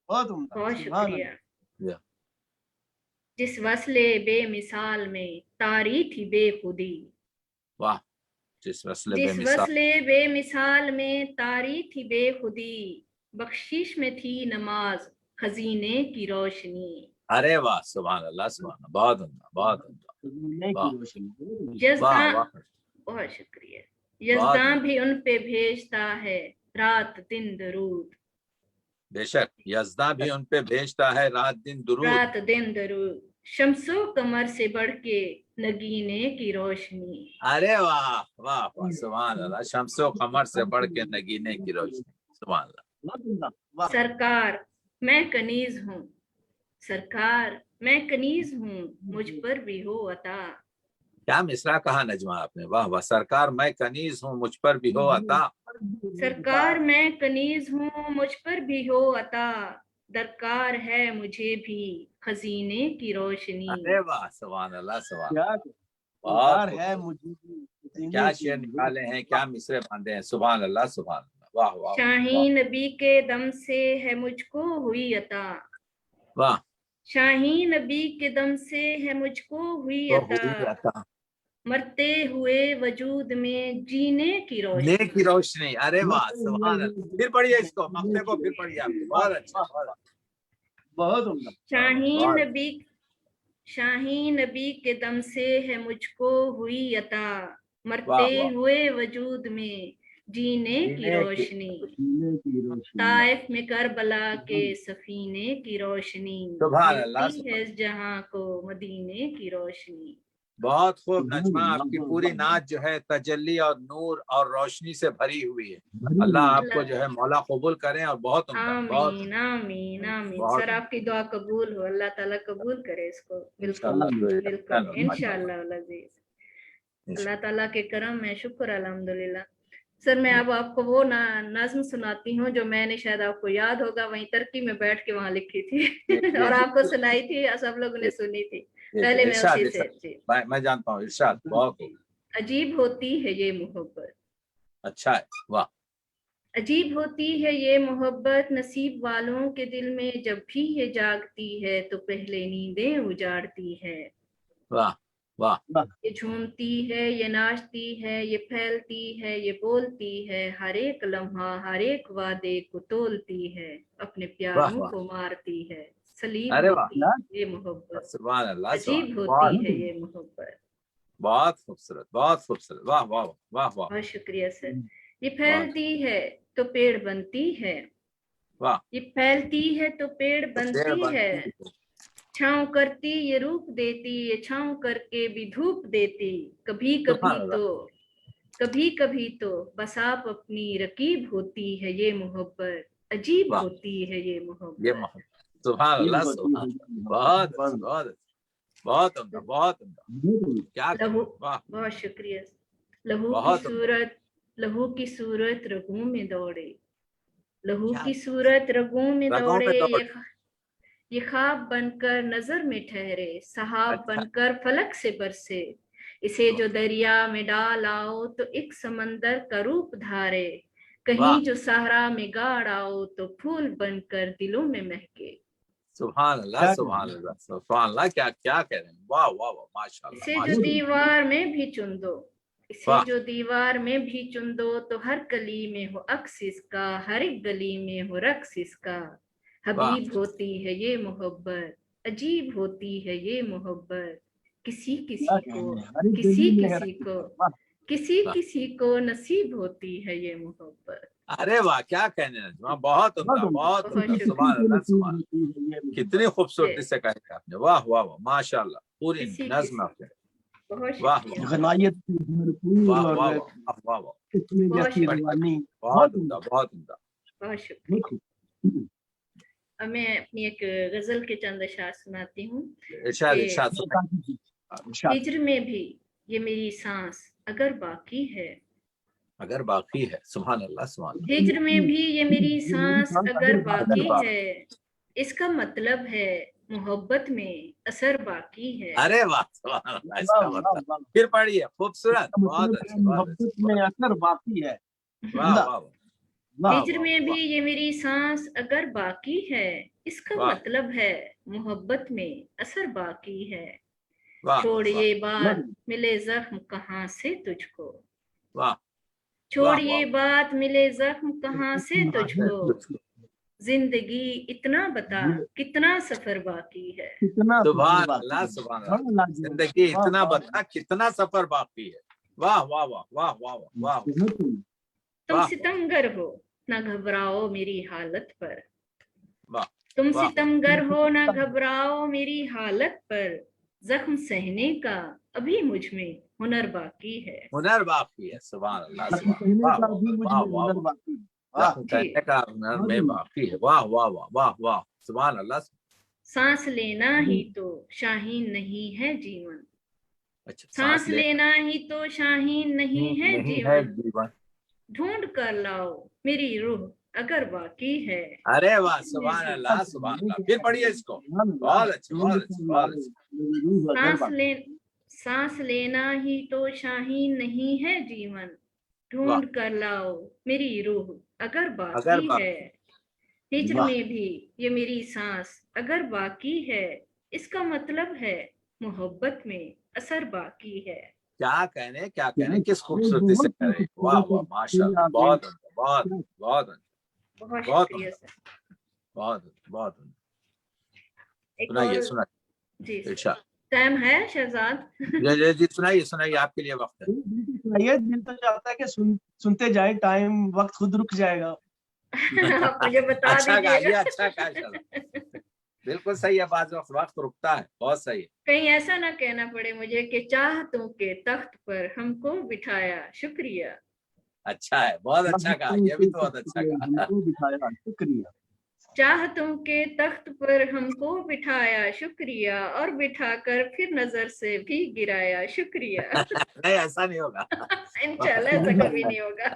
بہت شکریہ. جس وصل بے مثال میں تاری تھی بے خودی، واہ. جس وصل بے مثال میں تاری تھی بے خودی، بخشش میں تھی نماز خزینے کی روشنی. ارے واہ. سبحان اللہ سبحان اللہ. بہت عمدہ بہت عمدہ. بہت شکریہ. یزداں بھی ان پہ بھیجتا ہے رات دن درود، بے شک یزداں بھی ان پہ بھیجتا ہے رات دن درود. شمس و قمر سے بڑھ کے نگینے کی روشنی. ارے واہ واہ واہ. سبحان اللہ. شمس و قمر سے بڑھ کے نگینے کی روشنی. سبحان اللہ. سرکار میں کنیز ہوں، سرکار میں کنیز ہوں، مجھ پر بھی ہو عطا. کیا مصرع کہا نجمہ آپ نے. واہ واہ. سرکار میں کنیز ہوں، مجھ پر بھی ہو عطا. سرکار میں کنیز ہوں، مجھ پر بھی ہو عطا، درکار ہے مجھے بھی خزینے کی روشنی. ارے واہ. سبحان اللہ سبحان اللہ. کیا شعر نکالے ہیں، کیا مصرع باندھے ہیں. سبحان اللہ سبحان اللہ. واہ واہ. شاہین نبی کے دم سے ہے مجھ کو ہوئی عطا، वाह शाहीन नबी के दम से है मुझको हुई तो हुई अता, अता मरते हुए वजूद में जीने की रोशनी। ने की रोशनी। अरे वाह सुभान अल्लाह। फिर पढ़िए इसको, मक्ते को फिर पढ़िए आप। बहुत अच्छा, बहुत अच्छा, बहुत उम्दा। शाहीन बहुत नबी, शाहीन नबी के दम से है मुझको हुई अता, मरते वाह हुए वजूद में जीने की जीने की रोशनी। जीने की रोशनी। ताइफ में करबला के सफीने की रोशनी, सुभान अल्लाह, मिलती है इस जहां को मदीने की रोशनी। बहुत खूब नजमा। आपकी पूरी नात जो है तजल्ली और नूर और रोशनी से भरी हुई है। अल्लाह आपको जो है मौला कबूल करें। और बहुत उम्दा, बहुत आमीन आमीन आमीन। बहुत सर आपकी दुआ कबूल हो, अल्लाह ताला कबूल करे इसको। बिल्कुल इंशाल्लाह। बिल्कुल माशाल्लाह इंशाअल्लाह अज़ीज। अल्लाह इंशाल्लाह। ताला के करम है, शुक्र अल्हम्दुलिल्लाह। सर मैं अब आपको वो नज्म सुनाती हूँ जो मैंने, शायद आपको याद होगा, वहीं टर्की में बैठ के वहां लिखी थी जी जी और जी आपको सुनाई थी, सब लोगों ने जी सुनी थी। जी जी। पहले मैं इरशाद उसी से इरशाद, जी। मैं जानता हूँ इरशाद। बहुत खूब, अजीब होती है ये मोहब्बत, अच्छा है। वाह अजीब होती है ये मोहब्बत, नसीब वालों के दिल में जब भी ये जागती है तो पहले नींदें उजाड़ती है। वाह वाह ये झूमती है, ये नाचती है, ये फैलती है, ये बोलती है, हर एक लम्हा हर एक वादे को तोलती है, अपने वाह प्यारों वाह। को मारती है। सलीब अरे वाह, होती है ये मोहब्बत, सुभान अल्लाह, सुभान अजीब अल्लाह। होती बहुत है ये मोहब्बत। बहुत खूबसूरत, बहुत खूबसूरत। वाह वाह वाह वाह। बहुत शुक्रिया सर। ये बहुत फैलती है तो पेड़ बनती है, वाह। ये फैलती है तो पेड़ तो पेड़ बनती है, बनती है। छाँव करती ये रूप देती, ये छाँव करके भी धूप देती। कभी सुभान कभी अल्लाह। तो, कभी कभी तो बस आप अपनी रकीब होती है ये मोहब्बत, अजीब वाह, होती है ये ये मोहब्बत। मोहब्बत, सुभान ये अल्लाह, होती सुभान है अल्लाह। बहुत अच्छा, बहुत अच्छा, बहुत उम्दा, बहुत उम्दा। क्या लहू, कहें, वाह। बहुत शुक्रिया। लहू की बहुत उम्दा। सूरत, लहू की सूरत रगों में दौड़े, लहू क्या की सूरत रगों में रगों दौड़े, में दौड़। ये ख्वाब बनकर नजर में ठहरे, सहाब अच्छा, बनकर फलक से बरसे। इसे जो दरिया में डाल आओ तो एक समंदर का रूप धारे, वाह कहीं जो सहरा में गाड़ आओ तो फूल बनकर दिलों में महके। सुभान अल्लाह, सुभान अल्लाह, सुभान अल्लाह। क्या क्या कह रहे हैं, वाह वाह वाह, माशाल्लाह इसे जो माशाल्लाह। दीवार में भी चुन दो, इसे वाह जो दीवार में भी चुन दो तो हर कली में हो अक्स इसका, हर एक गली में हो रक्स इसका। वाह हबीब होती है ये मोहब्बत, अजीब होती है ये मोहब्बत, किसी क्या किसी को, कहने, हर एक किसी गली में है किसी रखी। को, वाह, किसी वाह। किसी को नसीब होती है ये मोहब्बत। अरे वाह, क्या कहने हैं, वाह, बहुत बहुत उम्दा, उम्दा। बहुत बहुत उम्दा। किसी सुभान शुक्रिया। को अल्लाह, नसीब सुभान होती है ये अल्लाह। मोहब्बत। कितनी खूबसूरती से कहा आपने, वाह वाह वाह, माशाल्लाह। पूरी किसी नज्म किसी, आपने, बहुत वाह शुक्रिया, वाह गनायत से भरपूर वाह और वाह वाह वाह वाह वाह। इसमें बहुत जैसी शुक्रिया, बढ़िया, रवानी। बहुत बहुत उम्दा, उम्दा, बहुत उम्दा। बहुत शुक्रिया। बहुत खूब। अब मैं अपनी एक गजल के चंद अशार सुनाती हूँ इरशाद कि इरशाद सुनाइए। इरशाद। हिज्र में भी ये मेरी सांस अगर बाकी है, अगर बाकी है, सुभान अल्लाह, सुभान हिज्र में भी ये मेरी ये मेरी सांस सांस अगर अगर अल्लाह। बाकी अगर बाकी बाकी, है, इसका मतलब है मोहब्बत में असर बाकी है। अरे वाह, सुभान अल्लाह, वाह इसका वाह मतलब। वाह, फिर पढ़िए, खूबसूरत, इसका बहुत मतलब है अच्छे, बहुत मोहब्बत अच्छे, में बहुत असर बाकी है। वाह उम्दा। वाह वाह हिज्र वाह में भी वाह ये मेरी सांस अगर बाकी है, इसका वाह मतलब है मोहब्बत में असर बाकी है। वाह छोड़ वाह ये वाह बात मिले जख्म कहाँ से तुझको, वाह छोड़ वाह ये वाह। बात मिले जख्म कहाँ से तुझको, वाह। जिंदगी इतना बता ये कितना सफर बाकी है। कितना सफर सुभान बाकी अल्लाह, है। सुभान अल्लाह। बड़ा लाजवाब। जिंदगी वाह इतना वाह बता कितना सफर बाकी है। वाह वाह वाह वाह वाह वाह बहुत उम्दा। तुम वाह सितमगर हो ना घबराओ मेरी हालत पर, वाह तुम वाह वाह। सितमगर हो ना घबराओ मेरी हालत पर, जख्म सहने का अभी मुझ में हुनर बाकी है। हुनर बाकी है, सुभान अल्लाह, जख्म सुभान कहने वाह का वाह भी मुझ वाह में वाह हुनर वाह। बाकी है। वाह, जख्म जी, कहने का हुनर बहुत में उम्दा। बाकी है, वाह वाह वाह वाह वाह, सुभान अल्लाह। सांस लेना ही तो शाहीन नहीं है जीवन, अच्छा, सांस सांस ले लेना ही तो शाहीन नहीं है नहीं है जीवन, जीवन। ढूंढ कर लाओ मेरी रूह अगर बाकी है। अरे वाह, सुभान अल्लाह, सुभान अल्लाह। फिर पढ़िए इसको, बहुत अच्छे, बहुत अच्छे, बहुत अच्छे। सांस ले, सांस लेना ही तो शाहीन नहीं है जीवन, वाह, ढूंढ कर लाओ मेरी रूह अगर अगर बाकी है। बाकी, हिज्र वाह। में भी ये मेरी सांस अगर बाकी है, इसका मतलब है मोहब्बत में असर बाकी है। क्या कहने किस खूबसूरती से कह रहे हैं। वाह वाह माशाल्लाह, बहुत बहुत बहुत बहुत बहुत शुक्रिया सर। बहुत बहुत एक सुनाइए और सुनाइए जी सर, इरशाद। टाइम है शहजाद? जी सुनाइए आपके लिए वक्त है। सुनाइए, दिल तो चाहता है कि सुनते जाए, टाइम वक्त खुद रुक जाएगा। आप मुझे बता अच्छा कहा, ये दीजिएगा। अच्छा कहा शहजाद, बिल्कुल सही है, बाज़ वक्त रुकता है, बहुत सही है। कहीं ऐसा ना कहना पड़े मुझे कि चाहतों के तख्त पर हमको बिठाया, शुक्रिया। अच्छा है, बहुत अच्छा कहा, ये भी तो बहुत अच्छा कहा। हमको बिठाया, शुक्रिया। चाहतों के तख्त पर हमको बिठाया, शुक्रिया, और बिठाकर फिर नजर से भी गिराया, शुक्रिया। नहीं ऐसा नहीं होगा। इंशाल्लाह ऐसा कभी नहीं होगा।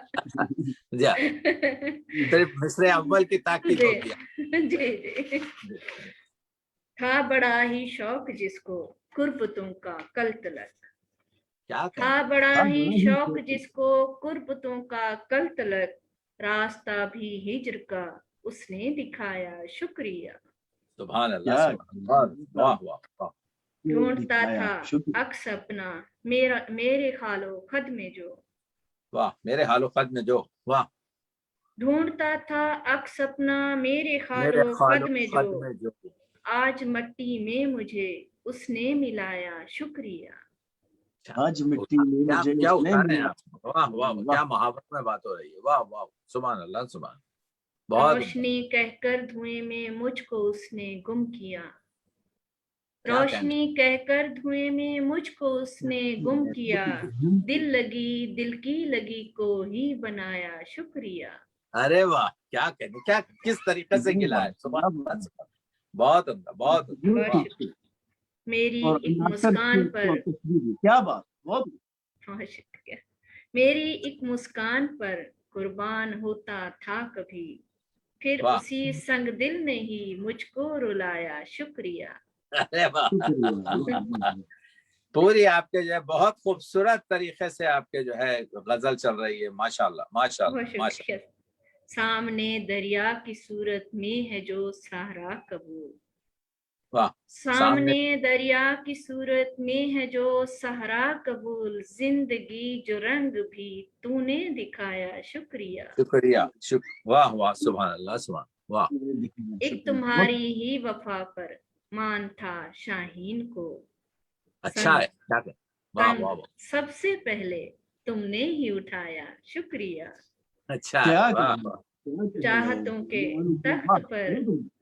जी सिर्फ मिस्र अव्वल की ताकीद जी होती है। जी। था बड़ा ही शौक जिसको कुर्बतों का कल तलक, क्या था कहने। बड़ा ही शौक जिसको कुर्बतों का कल तलक, रास्ता भी हिज्र का उसने दिखाया, शुक्रिया। सुभान अल्लाह, क्या सुभान अल्लाह, वाह वाह वाह। ढूंढता दिखाया, था शुक्रिया। अक्स अपना मेरे खालो खद में जो, वाह मेरे हालो खद में जो, वाह ढूंढता था अक्स अपना मेरे मेरे खालो खालो खद में जो, खद में जो। आज मट्टी में मुझे उसने मिलाया, शुक्रिया। आज मिट्टी में क्या मुझे क्या उसने उतारे हैं मिला। आप, वाह वाह, वाह। क्या महावत में बात हो रही है, वाह वाह, सुभान अल्लाह, सुभान, बहुत रोशनी कहकर धुएं में मुझको उसने गुम किया, क्या कहने। रोशनी कहकर धुएं में मुझको उसने गुम किया, दिल की लगी को ही बनाया, शुक्रिया। अरे वाह, क्या कहने, क्या किस तरीके से गिला है, सुभान अल्लाह, सुभान, बहुत उम्दा, बहुत उम्दा, बहुत वाह। शुक्रिया। मेरी और एक मुस्कान पर, क्या बात, बहुत बहुत शुक्रिया। मेरी एक मुस्कान पर कुर्बान होता था कभी, फिर वाह उसी संग दिल ने ही मुझको रुलाया, शुक्रिया। अरे वाह, शुक्रिया। पूरी आपके जो है बहुत खूबसूरत तरीके से आपके जो है गजल चल रही है, माशाल्लाह बहुत माशाल्लाह माशाल्लाह। शुक्रिया। सामने दरिया की सूरत में है जो सहरा कबूल, वाह सामने दरिया की सूरत में है जो सहरा कबूल, जिंदगी जो रंग भी तूने दिखाया, शुक्रिया। शुक्रिया, वाह वाह, सुभान अल्लाह, सुभान, वाह। एक तुम्हारी ही वफा पर मान था शाहीन को, अच्छा है, क्या कहते, वाह वाह वाह, सबसे पहले तुमने ही उठाया, शुक्रिया। अच्छा है, वाह वाह, चाहतों के तख्त पर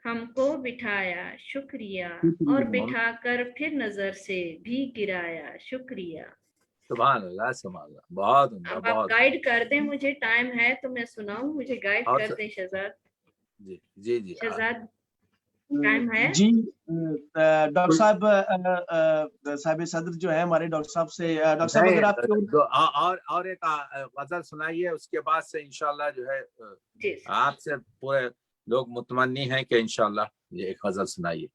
हमको बिठाया, शुक्रिया, और बिठाकर फिर नजर से भी गिराया, शुक्रिया। सुभान अल्लाह, सुभान अल्लाह, बहुत उम्दा, अब आप बहुत। गाइड कर दें, मुझे टाइम है तो मैं सुनाऊं, मुझे गाइड और कर दें शहजाद। जी जी जी शहजाद टाइम है? जी डॉक्टर साहब, साहिब सदर जो है हमारे, डॉक्टर साहब से, डॉक्टर साहब अगर आपके और एक गजल सुनाइए, उसके बाद से इंशाल्लाह जो है जी आपसे पूरे लोग मुतमन्नी हैं कि इंशाल्लाह ये एक गजल सुनाइए।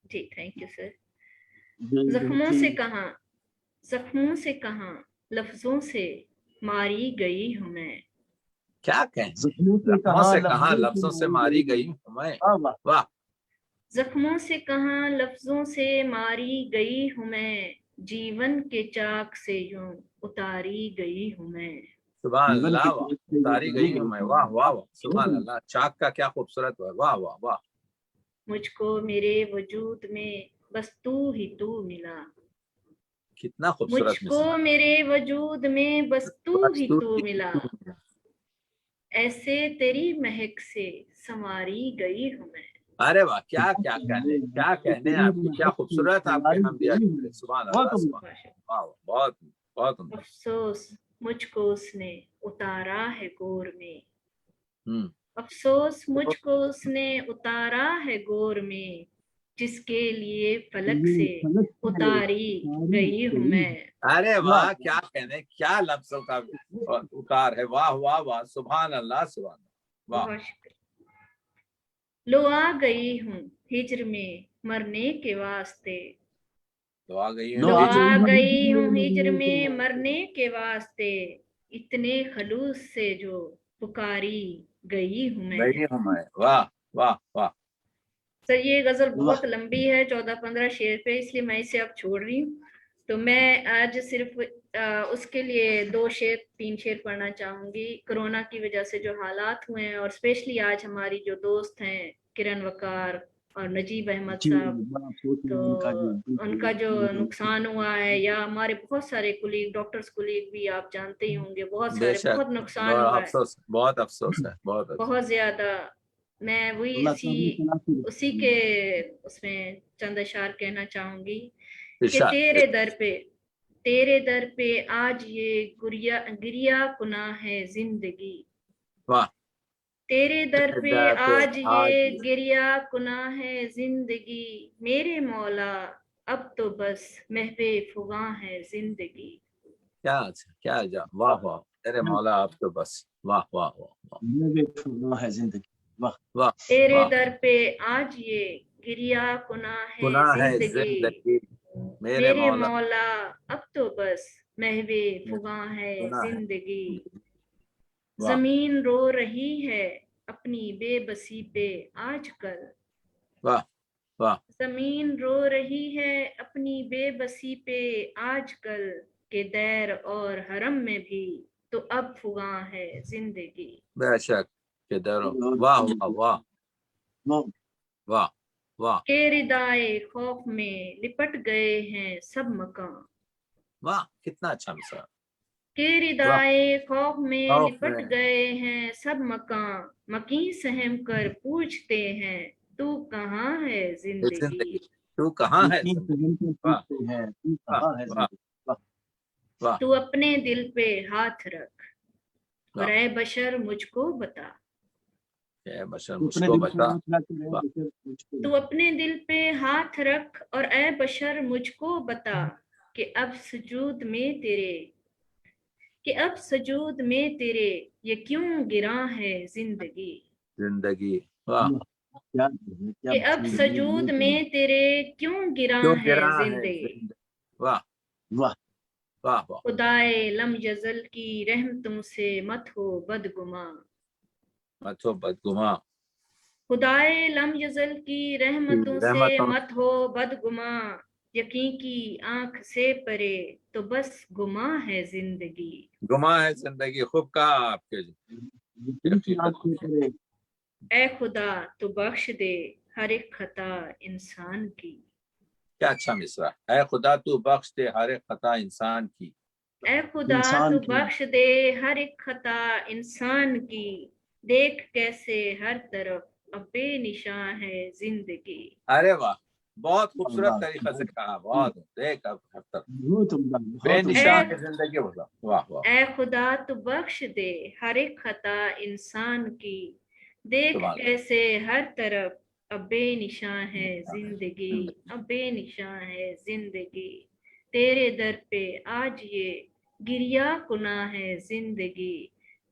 जी, थैंक यू सर। जख्मों से कहां लफ्जों से मारी गई हूं मैं, क्या कहें, जख्मों से कहां लफ्जों से मारी गई हूं मैं, वाह। जख्मों से कहां लफ्जों से मारी गई हूं मैं, जीवन के चाक से यूं उतारी गई हूं मैं, सुभान अल्लाह, वाह, उतारी गई हूं मैं, वाह वाह वाह, सुभान अल्लाह, चाक का क्या खूबसूरत है, वाह वाह वाह। मुझको मेरे वजूद में बस तू ही तू मिला, कितना खूबसूरत मुझको मेरे वजूद में बस तू ही तू मिला, मिसरा। ऐसे तेरी महक से संवारी गई हूं मैं। अरे वाह, क्या क्या कहने आपकी, क्या खूबसूरत आपके हमदिया, सुभान अल्लाह, सुभान, वाह बहुत बहुत उम्दा। अफसोस मुझको उसने उतारा है गोर में, हम्म। अफसोस मुझको उसने उतारा है गोर में, जिसके लिए फलक से उतारी गई हूं मैं। अरे वाह, क्या कहने, क्या लफ्जों का उतार है, वाह वाह वाह, सुभान अल्लाह, सुभान, वाह। बहुत शुक्रिया। लो आ गई हूँ हिज्र में मरने के वास्ते, तो आ गई लो आ गई हूँ हिज्र में मरने के वास्ते, इतने खलूस से जो पुकारी गई हूँ मैं। वाह वाह वाह सर ये गजल बहुत लंबी है, 14-15 शेर पे, इसलिए मैं इसे अब छोड़ रही हूँ। तो मैं आज सिर्फ उसके लिए 2 शेर 3 शेर पढ़ना चाहूंगी। कोरोना की वजह से जो हालात हुए हैं, और स्पेशली आज हमारी जो दोस्त हैं किरण वकार और नजीब अहमद जी, साहब, बड़ा अफसोस है तो उनका जो बिल्कुल। नुकसान हुआ है, या हमारे बहुत सारे कुलीग, डॉक्टर्स कुलीग भी आप जानते ही होंगे, बहुत सारे, बेशक बहुत नुकसान हुआ है, बहुत अफसोस है, बहुत अफसोस। बहुत ज्यादा। मैं वही अल्लाह ताला तलाफी उसी के उसमें चंद अशार कहना चाहूंगी कि इरशाद। तेरे दर पे आज ये गिरिया कुना है जिंदगी, वाह। तेरे दर पे आज आज ये गिरिया कुना है जिंदगी, मेरे मौला अब तो बस महवे फुगा है जिंदगी। क्या जा, वाह वाह, तेरे मौला अब तो बस, वाह वाह वाह वाह बेखुदा है जिंदगी। वाह वाह। तेरे वाह, दर पे आज ये गिरिया कुना है गुनाह है जिंदगी, जिंदगी, मेरे मेरे मौला मौला अब तो बस महवे फुगा है गुनाह है। जिंदगी। वाह जमीन रो रही है अपनी बेबसी पे आजकल, वाह वाह जमीन रो रही है अपनी बेबसी पे आजकल, के दैर और हरम में भी तो अब फुगा है जिंदगी। बेशक के दरों, वाह वाह वाह वाह वाह वाह के रिदाए खौफ में लिपट गए हैं सब मकान, वाह, कितना अच्छा मिसाल। के वाह, रिदाए खौफ में खौफ लिपट में गए हैं सब मकान, मकी सहम कर पूछते हैं तू कहाँ है जिंदगी। जिंदगी, तू कहाँ है यकीन जिंदगी। से वाह पूछते हैं तू वाह कहाँ है वाह जिंदगी। वाह वाह तू अपने दिल पे हाथ रख और वाह, ऐ बशर मुझको बता, ये बशर तू अपने मुझको दिल बता। पे हाथ रख रहे वाह बशर मुझको तू बता। अपने दिल पे हाथ रख और ऐ बशर मुझको बता, कि अब सजूद में तेरे, कि अब सजूद में तेरे ये क्यों गिरा है जिंदगी, जिंदगी, वाह, क्या क्या कि अब सजूद में तेरे क्यों गिरा क्यों है गिरा है जिंदगी। जिंदगी। वाह वाह वाह वाह, खुदाए लम यजल की रहमतों से मत हो बदगुमा, मतो बदगुमा, खुदाए लम यजल की रहमतों से रहमतों, मत हो बदगुमा, यकीन की आंख से परे तो बस गुमा है जिंदगी। गुमा है जिंदगी, खूब कहा आपके यकीन की हकीकत। आंख से करे। ए खुदा तू बख्श दे हर एक खता इंसान की, क्या अच्छा मिसरा है, खुदा तू बख्श दे हर एक खता इंसान की। ए खुदा इंसान तू की बख्श दे हर एक खता इंसान की, देख कैसे हर तरफ अब बेनिशान है जिंदगी। अरे वाह, बहुत खूबसूरत अल्लाह तरीका से कहा, बहुत देख अब हर तरफ बहुत उम्दा बहुत उम्दा। बेनिशान ए है जिंदगी, बोला वाह वाह, ए खुदा तू बख्श दे हर एक खता इंसान की, देख सुभान कैसे हर तरफ अब बेनिशान है जिंदगी, अब बेनिशान है जिंदगी। तेरे दर पे आज ये गिरिया कुना है जिंदगी,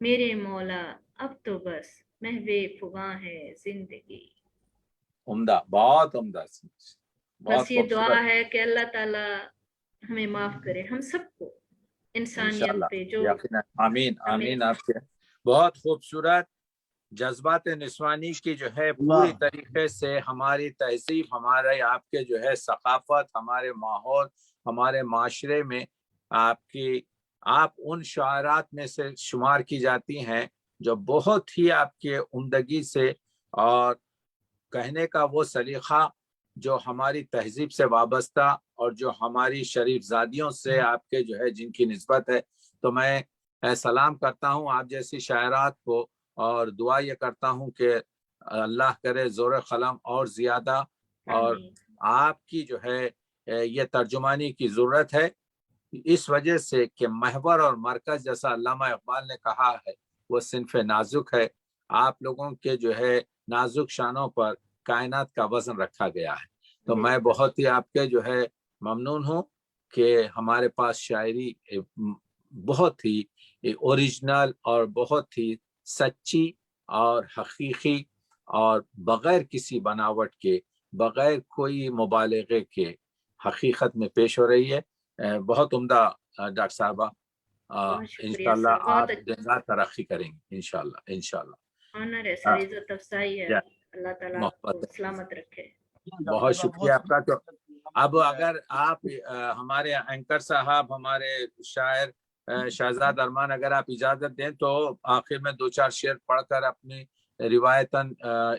मेरे मौला अब तो बस महवे फुगा है जिंदगी। उम्दा, बहुत उम्दा, बहुत बस ये दुआ खूबसूरत। है कि अल्लाह ताला हमें माफ करे, हम सबको, इंसानियत इंशाल्लाह, पे जो यकीनन, आमीन हमें। आमीन। आपके बहुत खूबसूरत जज्बात निस्वानी की जो है पूरी वाह तरीके से हमारी तहजीब, हमारे आपके जो है सकाफत, हमारे माहौल, हमारे माशरे में आपकी, आप उन शायरात में से शुमार की जाती हैं जो बहुत ही आपके उम्दगी से और कहने का वो सलीखा जो हमारी तहजीब से वाबस्ता और जो हमारी शरीफ ज़ादियों से आपके जो है जिनकी निस्बत है, तो मैं सलाम करता हूँ आप जैसी शायरात को, और दुआ ये करता हूँ कि अल्लाह करे ज़ोर क़लम और ज़्यादा, और आमीन। आपकी जो है ये तर्जुमानी की ज़रूरत है, इस वजह से कि महवर और मरकज़ जैसा अल्लामा इक़बाल ने कहा है वो सिन्फ़ नाजुक है, आप लोगों के जो है नाजुक शानों पर कायनात का वजन रखा गया है। तो मैं बहुत ही आपके जो है ममनून हूँ कि हमारे पास शायरी बहुत ही ओरिजिनल और बहुत ही सच्ची और हकीकी और बग़ैर किसी बनावट के, बग़ैर कोई मुबालगे के हकीकत में पेश हो रही है। बहुत उम्दा डॉक्टर साहबा, बहुत शुक्रिया इंशाल्लाह सर, बहुत आप दिन रात तरक्की करेंगे, इंशाल्लाह इंशाल्लाह। ऑनर है सर, इज्जत अफसाई है। اللہ تعالیٰ آپ محبت کو سلامت رکھے. بہت شکریہ آپ کا. تو اب اگر آپ ہمارے اینکر صاحب، ہمارے شاعر شہزاد ارمان، اگر آپ اجازت دیں تو آخر میں 2-4 شعر پڑھ کر اپنی روایتاً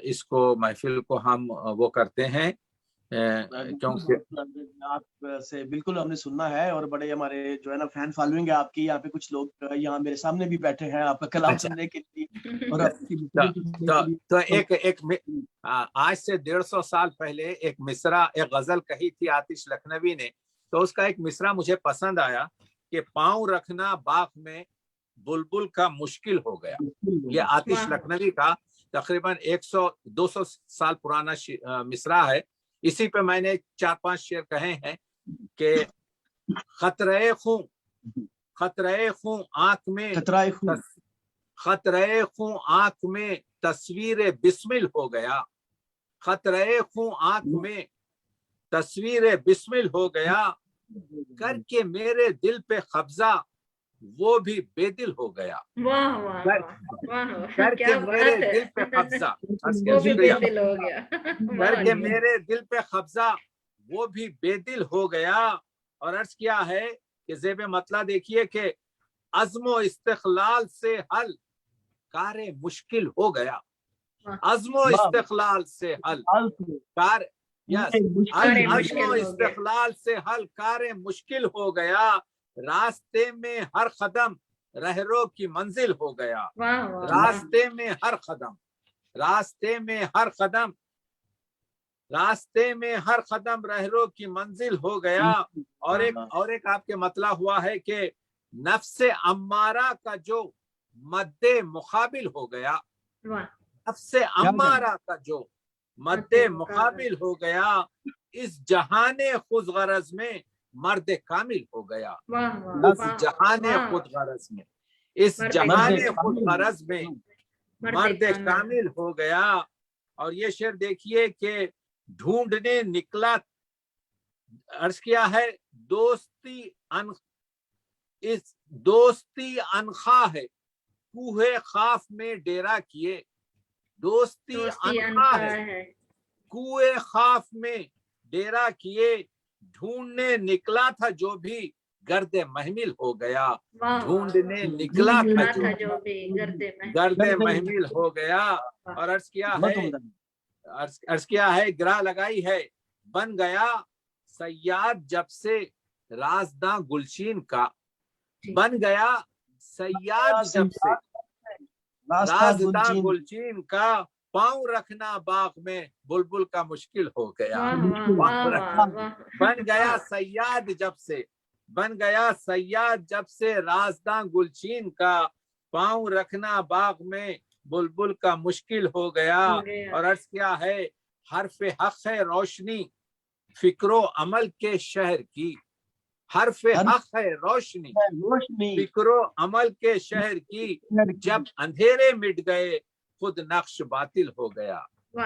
اس کو محفل کو ہم وہ کرتے ہیں، کیونکہ آپ سے بالکل ہم نے سننا ہے، اور بڑے ہمارے جو ہے نا فین فالوئنگ ہے آپ کی. یہاں پہ کچھ لوگ یہاں میرے سامنے بھی بیٹھے ہیں آپ کا کلام سننے کے لیے اور آپ کی تو ایک آج سے 150 سال پہلے ایک مصرع، ایک غزل کہی تھی آتش لکھنوی نے. تو اس کا ایک مصرع مجھے پسند آیا کہ پاؤں رکھنا باغ میں بلبل کا مشکل ہو گیا. یہ آتش لکھنوی کا تقریباً 100-200 سال پرانا مصرع ہے. اسی پہ میں نے 4-5 شعر کہے ہیں کہ خطرے خون آنکھ میں خطرے خون آنکھ میں تصویر بسمل ہو گیا. خطرے خون آنکھ میں تصویر بسمل ہو گیا. کر کے میرے دل پہ قبضہ وہ بھی بے دل ہو گیا. واہ واہ واہ، کر کے میرے دل پہ قبضہ وہ بھی بے دل ہو گیا. کر کے میرے دل پہ قبضہ وہ بھی بے دل ہو گیا. اور عرض کیا ہے کہ زیب مطلع دیکھیے کہ عزم و استقلال سے حل کار مشکل ہو گیا. عزم و استقلال سے حل کار عزم و استقلال سے حل کار مشکل ہو گیا. راستے میں ہر قدم رہرو کی منزل ہو گیا. راستے میں ہر قدم راستے میں ہر قدم راستے میں ہر قدم رہرو کی منزل ہو گیا. اور ایک آپ کے مطلع ہوا ہے کہ نفس امارہ کا جو مد مقابل ہو گیا. نفس امارہ کا جو مد مقابل ہو گیا اس جہان خود غرض میں مرد کامل ہو گیا. اس جہان خود غرض میں اس جہان خود غرض میں مرد کامل ہو گیا. اور یہ شعر دیکھیے کہ ڈھونڈنے نکلا، عرض کیا ہے دوستی انخواہ ہے کوہ خاف میں ڈیرا کیے. دوستی انخواہ ہے کوہ خاف میں ڈیرا کیے. ڈھونڈنے نکلا تھا جو بھی گرد محمل ہو گیا. ڈھونڈنے نکلا تھا جو بھی گرد محمل ہو گیا. اور عرض کیا ہے گرا لگائی ہے بن گیا سیاد جب سے رازداں گلشین کا. بن گیا سیاد جب سے رازداں گلشین کا. پاؤں رکھنا باغ میں بلبل کا مشکل ہو گیا. بن گیا سیاد جب سے رازداں گلشین کا. پاؤں رکھنا باغ میں بلبل کا مشکل ہو گیا. اور عرض کیا ہے حرف حق ہے روشنی فکر و عمل کے شہر کی. حرف حق ہے روشنی فکر و عمل کے شہر کی. جب اندھیرے مٹ گئے خود نقش باطل ہو گیا.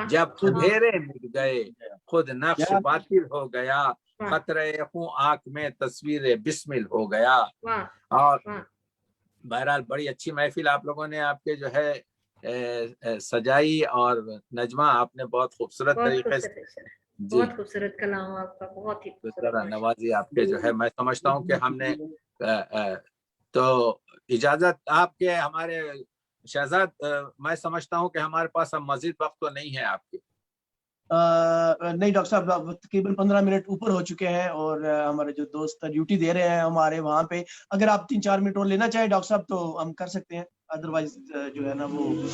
جب اندھیرے مٹ گئے خود نقش باطل ہو گیا. خطرے خون آنکھ میں تصویر بسمل ہو گیا. اور بہرحال بڑی اچھی محفل آپ لوگوں نے آپ کے جو ہے سجائی. اور نجمہ آپ نے بہت خوبصورت طریقے سے بہت خوبصورت کلام آپ کا، بہت ہی نوازی آپ کے جو ہے. میں سمجھتا ہوں کہ ہم نے تو اجازت آپ کے ہمارے شہزاد، میں سمجھتا ہوں کہ ہمارے پاس اب مزید وقت تو نہیں ہے آپ کے. نہیں ڈاکٹر صاحب، تقریباً 15 منٹ اوپر ہو چکے ہیں اور ہمارے جو دوست ڈیوٹی دے رہے ہیں ہمارے وہاں پہ، اگر آپ 3-4 منٹ اور لینا چاہیں ڈاکٹر صاحب تو ہم کر سکتے ہیں. ادروائز جو ہے نا وہ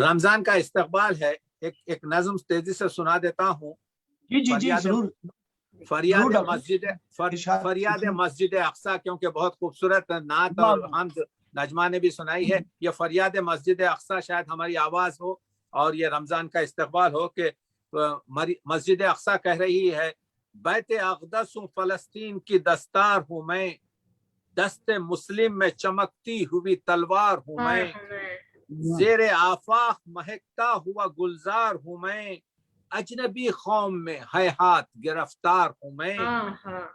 رمضان کا استقبال ہے. ایک نظم تیزی سے سنا دیتا ہوں. جی ضرور. فریاد مسجد اقصی، کیونکہ بہت خوبصورت نعت اور حمد نجمہ نے بھی سنائی ہے. یہ فریاد مسجد اقصی شاید ہماری آواز ہو اور یہ رمضان کا استقبال ہو کہ مسجد اقصی کہہ رہی ہے بیت اقدس ہوں فلسطین کی دستار ہوں میں. دست مسلم میں چمکتی ہوئی تلوار ہوں میں. زیر آفاق مہکتا ہوا گلزار ہوں میں. اجنبی قوم میں ہے ہاتھ گرفتار ہوں میں.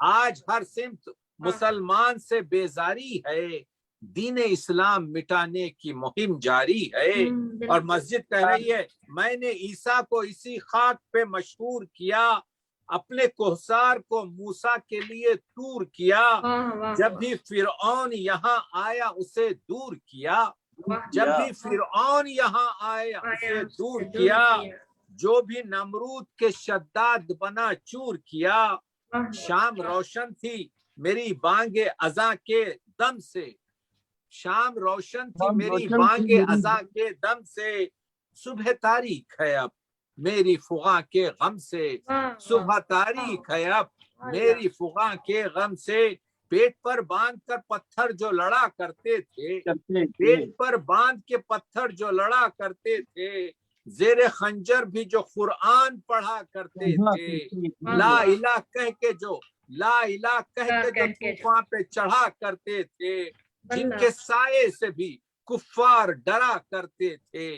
آج ہر سمت مسلمان سے بیزاری ہے. دین اسلام مٹانے کی مہم جاری ہے۔ اور مسجد کہہ رہی ہے میں نے عیسیٰ کو اسی خاک پہ مشہور کیا، اپنے کوہسار کو موسیٰ کے لیے طور کیا، جب بھی فرعون یہاں آیا اسے دور کیا، جب بھی فرعون یہاں آیا اسے دور کیا، جو بھی نمرود کے شداد بنا چور کیا۔ شام روشن تھی میری بانگ اذاں کے دم سے، شام روشن تھی میری بانگ اذاں کے دم سے، صبح تاریک ہے اب میری فغاں کے غم سے، صبح تاریک ہے اب میری فغاں کے غم سے۔ پیٹ پر باندھ کر پتھر جو لڑا کرتے تھے، پیٹ پر باندھ کے پتھر جو لڑا کرتے تھے، زیر خنجر بھی جو قرآن پڑھا کرتے تھے، لا الہ کہہ کے جو لا الہ کہہ کے جو طوفان پہ چڑھا کرتے تھے، جن کے سائے سے بھی کفار ڈرا کرتے تھے،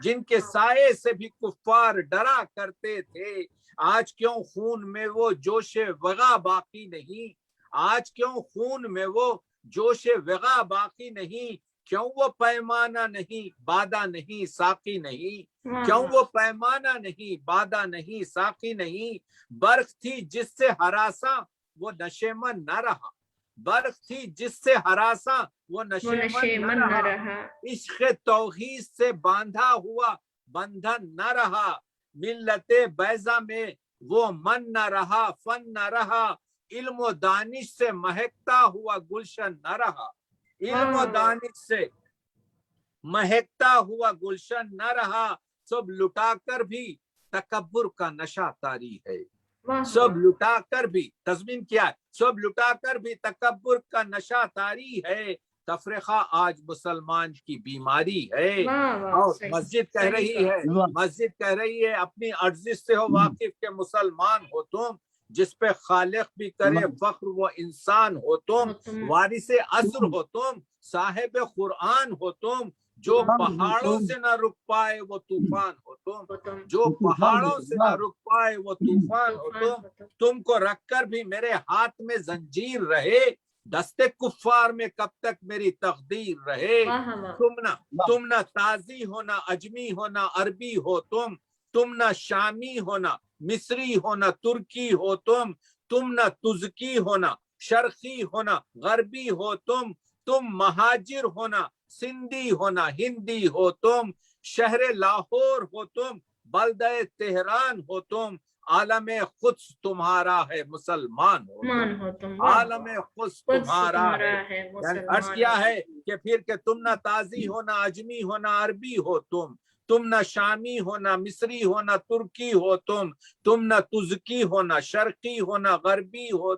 جن کے سائے سے بھی کفار ڈرا کرتے تھے، آج کیوں خون میں وہ جوش وغا باقی نہیں، آج کیوں خون میں وہ جوش وغا باقی نہیں، کیوں وہ پیمانہ نہیں بادہ نہیں ساقی نہیں، کیوں وہ پیمانہ نہیں بادہ نہیں ساقی نہیں۔ برق تھی جس سے ہراساں وہ نشیمن نہ رہا، برق تھی جس سے ہراساں وہ نشیمن نہ رہا، عشق توحید سے باندھا ہوا بندھن نہ رہا، ملت بیضا میں وہ من نہ رہا فن نہ رہا، علم و دانش سے مہکتا ہوا گلشن نہ رہا، علم و دانش سے مہکتا ہوا گلشن نہ رہا، سب لٹا کر بھی تکبر کا نشہ طاری ہے، سب لٹا کر بھی تضمین کیا ہے، سب لٹا کر بھی تکبر کا نشہ طاری ہے، تفرقہ آج مسلمان کی بیماری ہے۔ اور مسجد کہہ رہی ہے، مسجد کہہ رہی ہے اپنی عجز سے ہو واقف کہ مسلمان ہو تم، جس پہ خالق بھی کرے فخر وہ انسان ہو تم، وارث عصر ہو تم، صاحب قرآن ہو تم، جو پہاڑوں سے نہ رک پائے وہ طوفان ہو تم، جو پہاڑوں سے نہ رک پائے وہ طوفان ہو تم کو رکھ کر بھی میرے ہاتھ میں زنجیر رہے، دستے کفار میں کب تک میری تقدیر رہے، تم نہ تازی ہو نہ اجمی ہو نہ عربی ہو تم نہ شامی ہو نہ مصری ہو نہ ترکی ہو تم نہ تزکی ہو نہ شرقی ہو نہ غربی ہو تم مہاجر ہو نہ سندھی ہو نہ ہندی ہو تم، شہر لاہور ہو تم بلدہ تہران ہو تم، عالم قدس تمہارا ہے مسلمان ہو تم، عالم قدس تمہارا ہے۔ یعنی عرض کیا ہے کہ پھر کہ تم نہ تازی ہو نہ اجمی ہو نہ عربی ہو تم نہ شامی ہو نہ مصری ہو نہ ترکی ہو تم نہ تزکی ہو نہ شرقی ہو نہ غربی ہو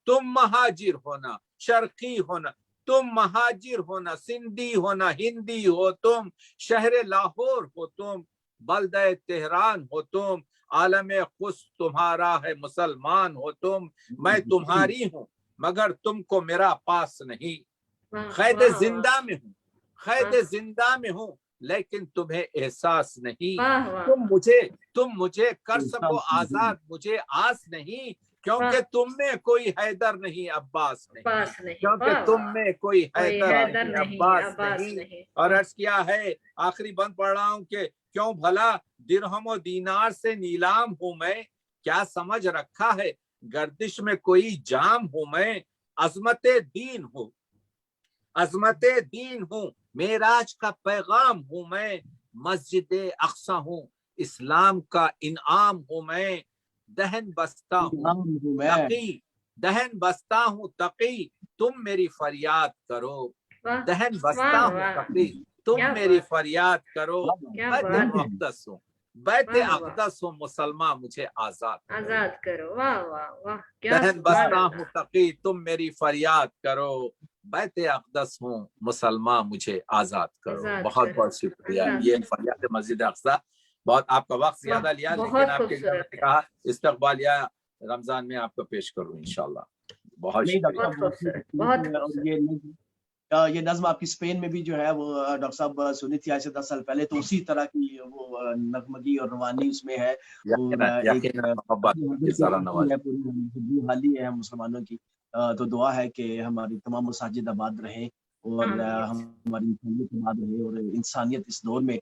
تم مہاجر ہو نہ شرقی ہو نہ تم مہاجر ہو نہ سندھی ہو نہ ہندی ہو تم، شہر لاہور ہو تم بلدہ تہران ہو تم، عالم قدس تمہارا ہے مسلمان ہو تم، میں تمہاری ہوں مگر تم کو میرا پاس نہیں، قید زندہ میں ہوں قید زندہ میں ہوں لیکن تمہیں احساس نہیں، تم مجھے کر سکو آزاد مجھے آس نہیں، کیونکہ تم میں کوئی حیدر نہیں عباس نہیں، کیونکہ تم میں کوئی حیدر نہیں عباس نہیں۔ اور عرض کیا ہے آخری بند پڑھ رہا ہوں کہ کیوں بھلا درہم و دینار سے نیلام ہوں میں، کیا سمجھ رکھا ہے گردش میں کوئی جام ہوں میں، عظمت دین ہوں عظمت دین ہوں، معراج کا پیغام ہوں میں، مسجد اقصی ہوں اسلام کا انعام ہوں میں، دہن بستہ ہوں تقی دہن بستہ ہوں تقی تم میری فریاد کرو، دہن بستہ ہوں تقی تم میری فریاد کرو، بیت اقدس ہوں بیت اقدس ہوں مسلمان مجھے آزاد کرو، دہن بستہ ہوں تقی تم میری فریاد کرو، بیت اقدس ہوں مسلمان مجھے آزاد کرو۔ بہت بہت شکریہ، یہ فریاد مسجد اقصی۔ بہت آپ کا وقت زیادہ لیا لیکن آپ کے گھر میں کہا استقبالیہ رمضان میں آپ کو پیش کروں انشاءاللہ۔ بہت شکریہ۔ یہ نظم آپ کی اسپین میں بھی جو ہے وہ ڈاکٹر صاحب سنی تھی آج سے 10 سال پہلے، تو اسی طرح کی وہ نغمگی اور روانی اس میں ہے، حالی ہے مسلمانوں کی، تو دعا ہے کہ ہماری تمام مساجد آباد رہیں اور yes. ہماری انسانیت بعد رہے، اور انسانیت اس دور میں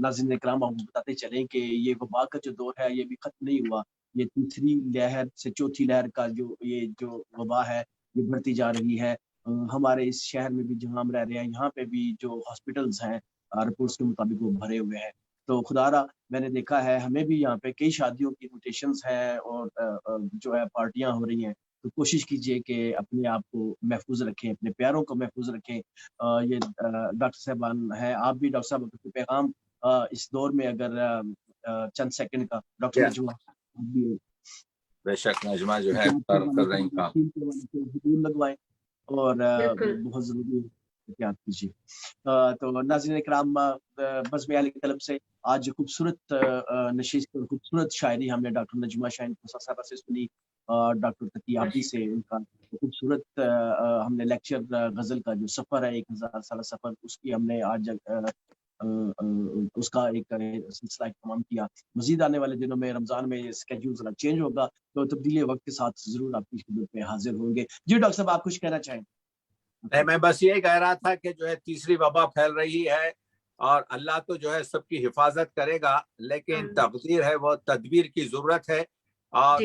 ناظرین اکرام آپ کو بتاتے چلیں کہ یہ وبا کا جو دور ہے یہ بھی ختم نہیں ہوا. یہ تیسری لہر سے چوتھی لہر کا جو وبا ہے یہ بڑھتی جا رہی ہے. ہمارے اس شہر میں بھی جہاں ہم رہ رہے ہیں یہاں پہ بھی جو ہاسپٹلز ہیں رپورٹس کے مطابق وہ بھرے ہوئے ہیں. تو خدا را میں نے دیکھا ہے ہمیں بھی یہاں پہ کئی شادیوں کی انویٹیشنز ہیں اور جو ہے پارٹیاں ہو رہی ہیں. تو کوشش کیجئے کہ اپنے آپ کو محفوظ رکھیں، اپنے پیاروں کو محفوظ رکھیں. یہ ڈاکٹر صاحبان ہے، آپ بھی ڈاکٹر صاحب اپنے پیغام اس دور میں اگر چند سیکنڈ کا ڈاکٹر Yeah. نجمہ آپ بھی بے شک نجمہ جو ہے کر رہی کام. لگوائیں اور بالکل. بہت ضروری احتیاط کیجیے. تو ناظرین اکرام بزم اہل طلب سے آج خوبصورت نشست اور خوبصورت شاعری ہم نے ڈاکٹر نجمہ شاہین صاحبہ سے سنی. ڈاکٹر تقی عابدی سے ان کا خوبصورت ہم نے لیکچر غزل کا جو سفر ہے 1000 سالہ سفر اس کی ہم نے آج اس کا ایک سلسلہ اہتمام کیا. مزید آنے والے دنوں میں رمضان میں اسکیڈول ذرا چینج ہوگا تو تبدیلی وقت کے ساتھ ضرور آپ کی خدمت میں حاضر ہوں گے. جی ڈاکٹر صاحب آپ کچھ کہنا چاہیں؟ نہیں، میں بس یہی کہہ رہا تھا کہ جو ہے تیسری وبا پھیل رہی ہے اور اللہ تو جو ہے سب کی حفاظت کرے گا، لیکن تقدیر ہے وہ تدبیر کی ضرورت ہے. اور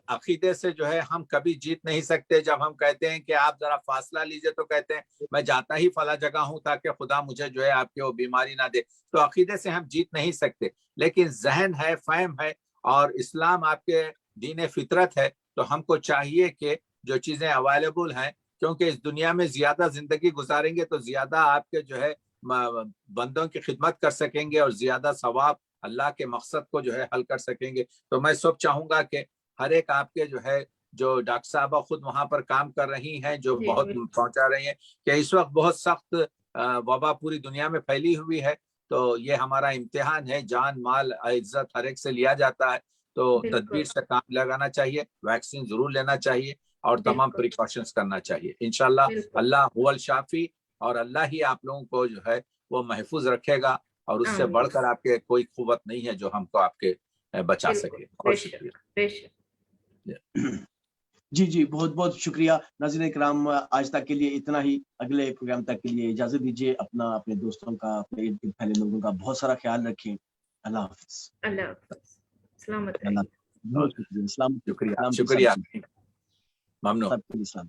عقیدے سے جو ہے ہم کبھی جیت نہیں سکتے. جب ہم کہتے ہیں کہ آپ ذرا فاصلہ لیجئے تو کہتے ہیں میں جاتا ہی فلاں جگہ ہوں تاکہ خدا مجھے جو ہے آپ کے وہ بیماری نہ دے. تو عقیدے سے ہم جیت نہیں سکتے، لیکن ذہن ہے، فہم ہے اور اسلام آپ کے دین فطرت ہے. تو ہم کو چاہیے کہ جو چیزیں اویلیبل ہیں، کیونکہ اس دنیا میں زیادہ زندگی گزاریں گے تو زیادہ آپ کے جو ہے بندوں کی خدمت کر سکیں گے اور زیادہ ثواب اللہ کے مقصد کو جو ہے حل کر سکیں گے. تو میں سب چاہوں گا کہ ہر ایک آپ کے جو ہے جو ڈاکٹر صاحبہ خود وہاں پر کام کر رہی ہیں، جو بہت پہنچا رہی ہیں، کہ اس وقت بہت سخت وبا پوری دنیا میں پھیلی ہوئی ہے. تو یہ ہمارا امتحان ہے، جان مال عزت ہر ایک سے لیا جاتا ہے. تو تدبیر سے کام لگانا چاہیے، ویکسین ضرور لینا چاہیے اور تمام پریکاشنز کرنا چاہیے. انشاءاللہ اللہ هو الشافی، اور اللہ ہی آپ لوگوں کو جو ہے وہ محفوظ رکھے گا، اور اس سے بڑھ کر آپ کے کوئی قوت نہیں ہے جو ہم کو آپ کے بچا سکے. بہت شکریہ. جی بہت بہت شکریہ. ناظرین کرام آج تک کے لیے اتنا ہی. اگلے پروگرام تک کے لیے اجازت دیجیے. اپنے دوستوں کا، اپنے ارد گرد پھیلے لوگوں کا بہت سارا خیال رکھیں. اللہ حافظ. اللہ حافظ. سلامت بہت شکریہ. السلام شکریہ. ممنون. سب کے لیے سلام.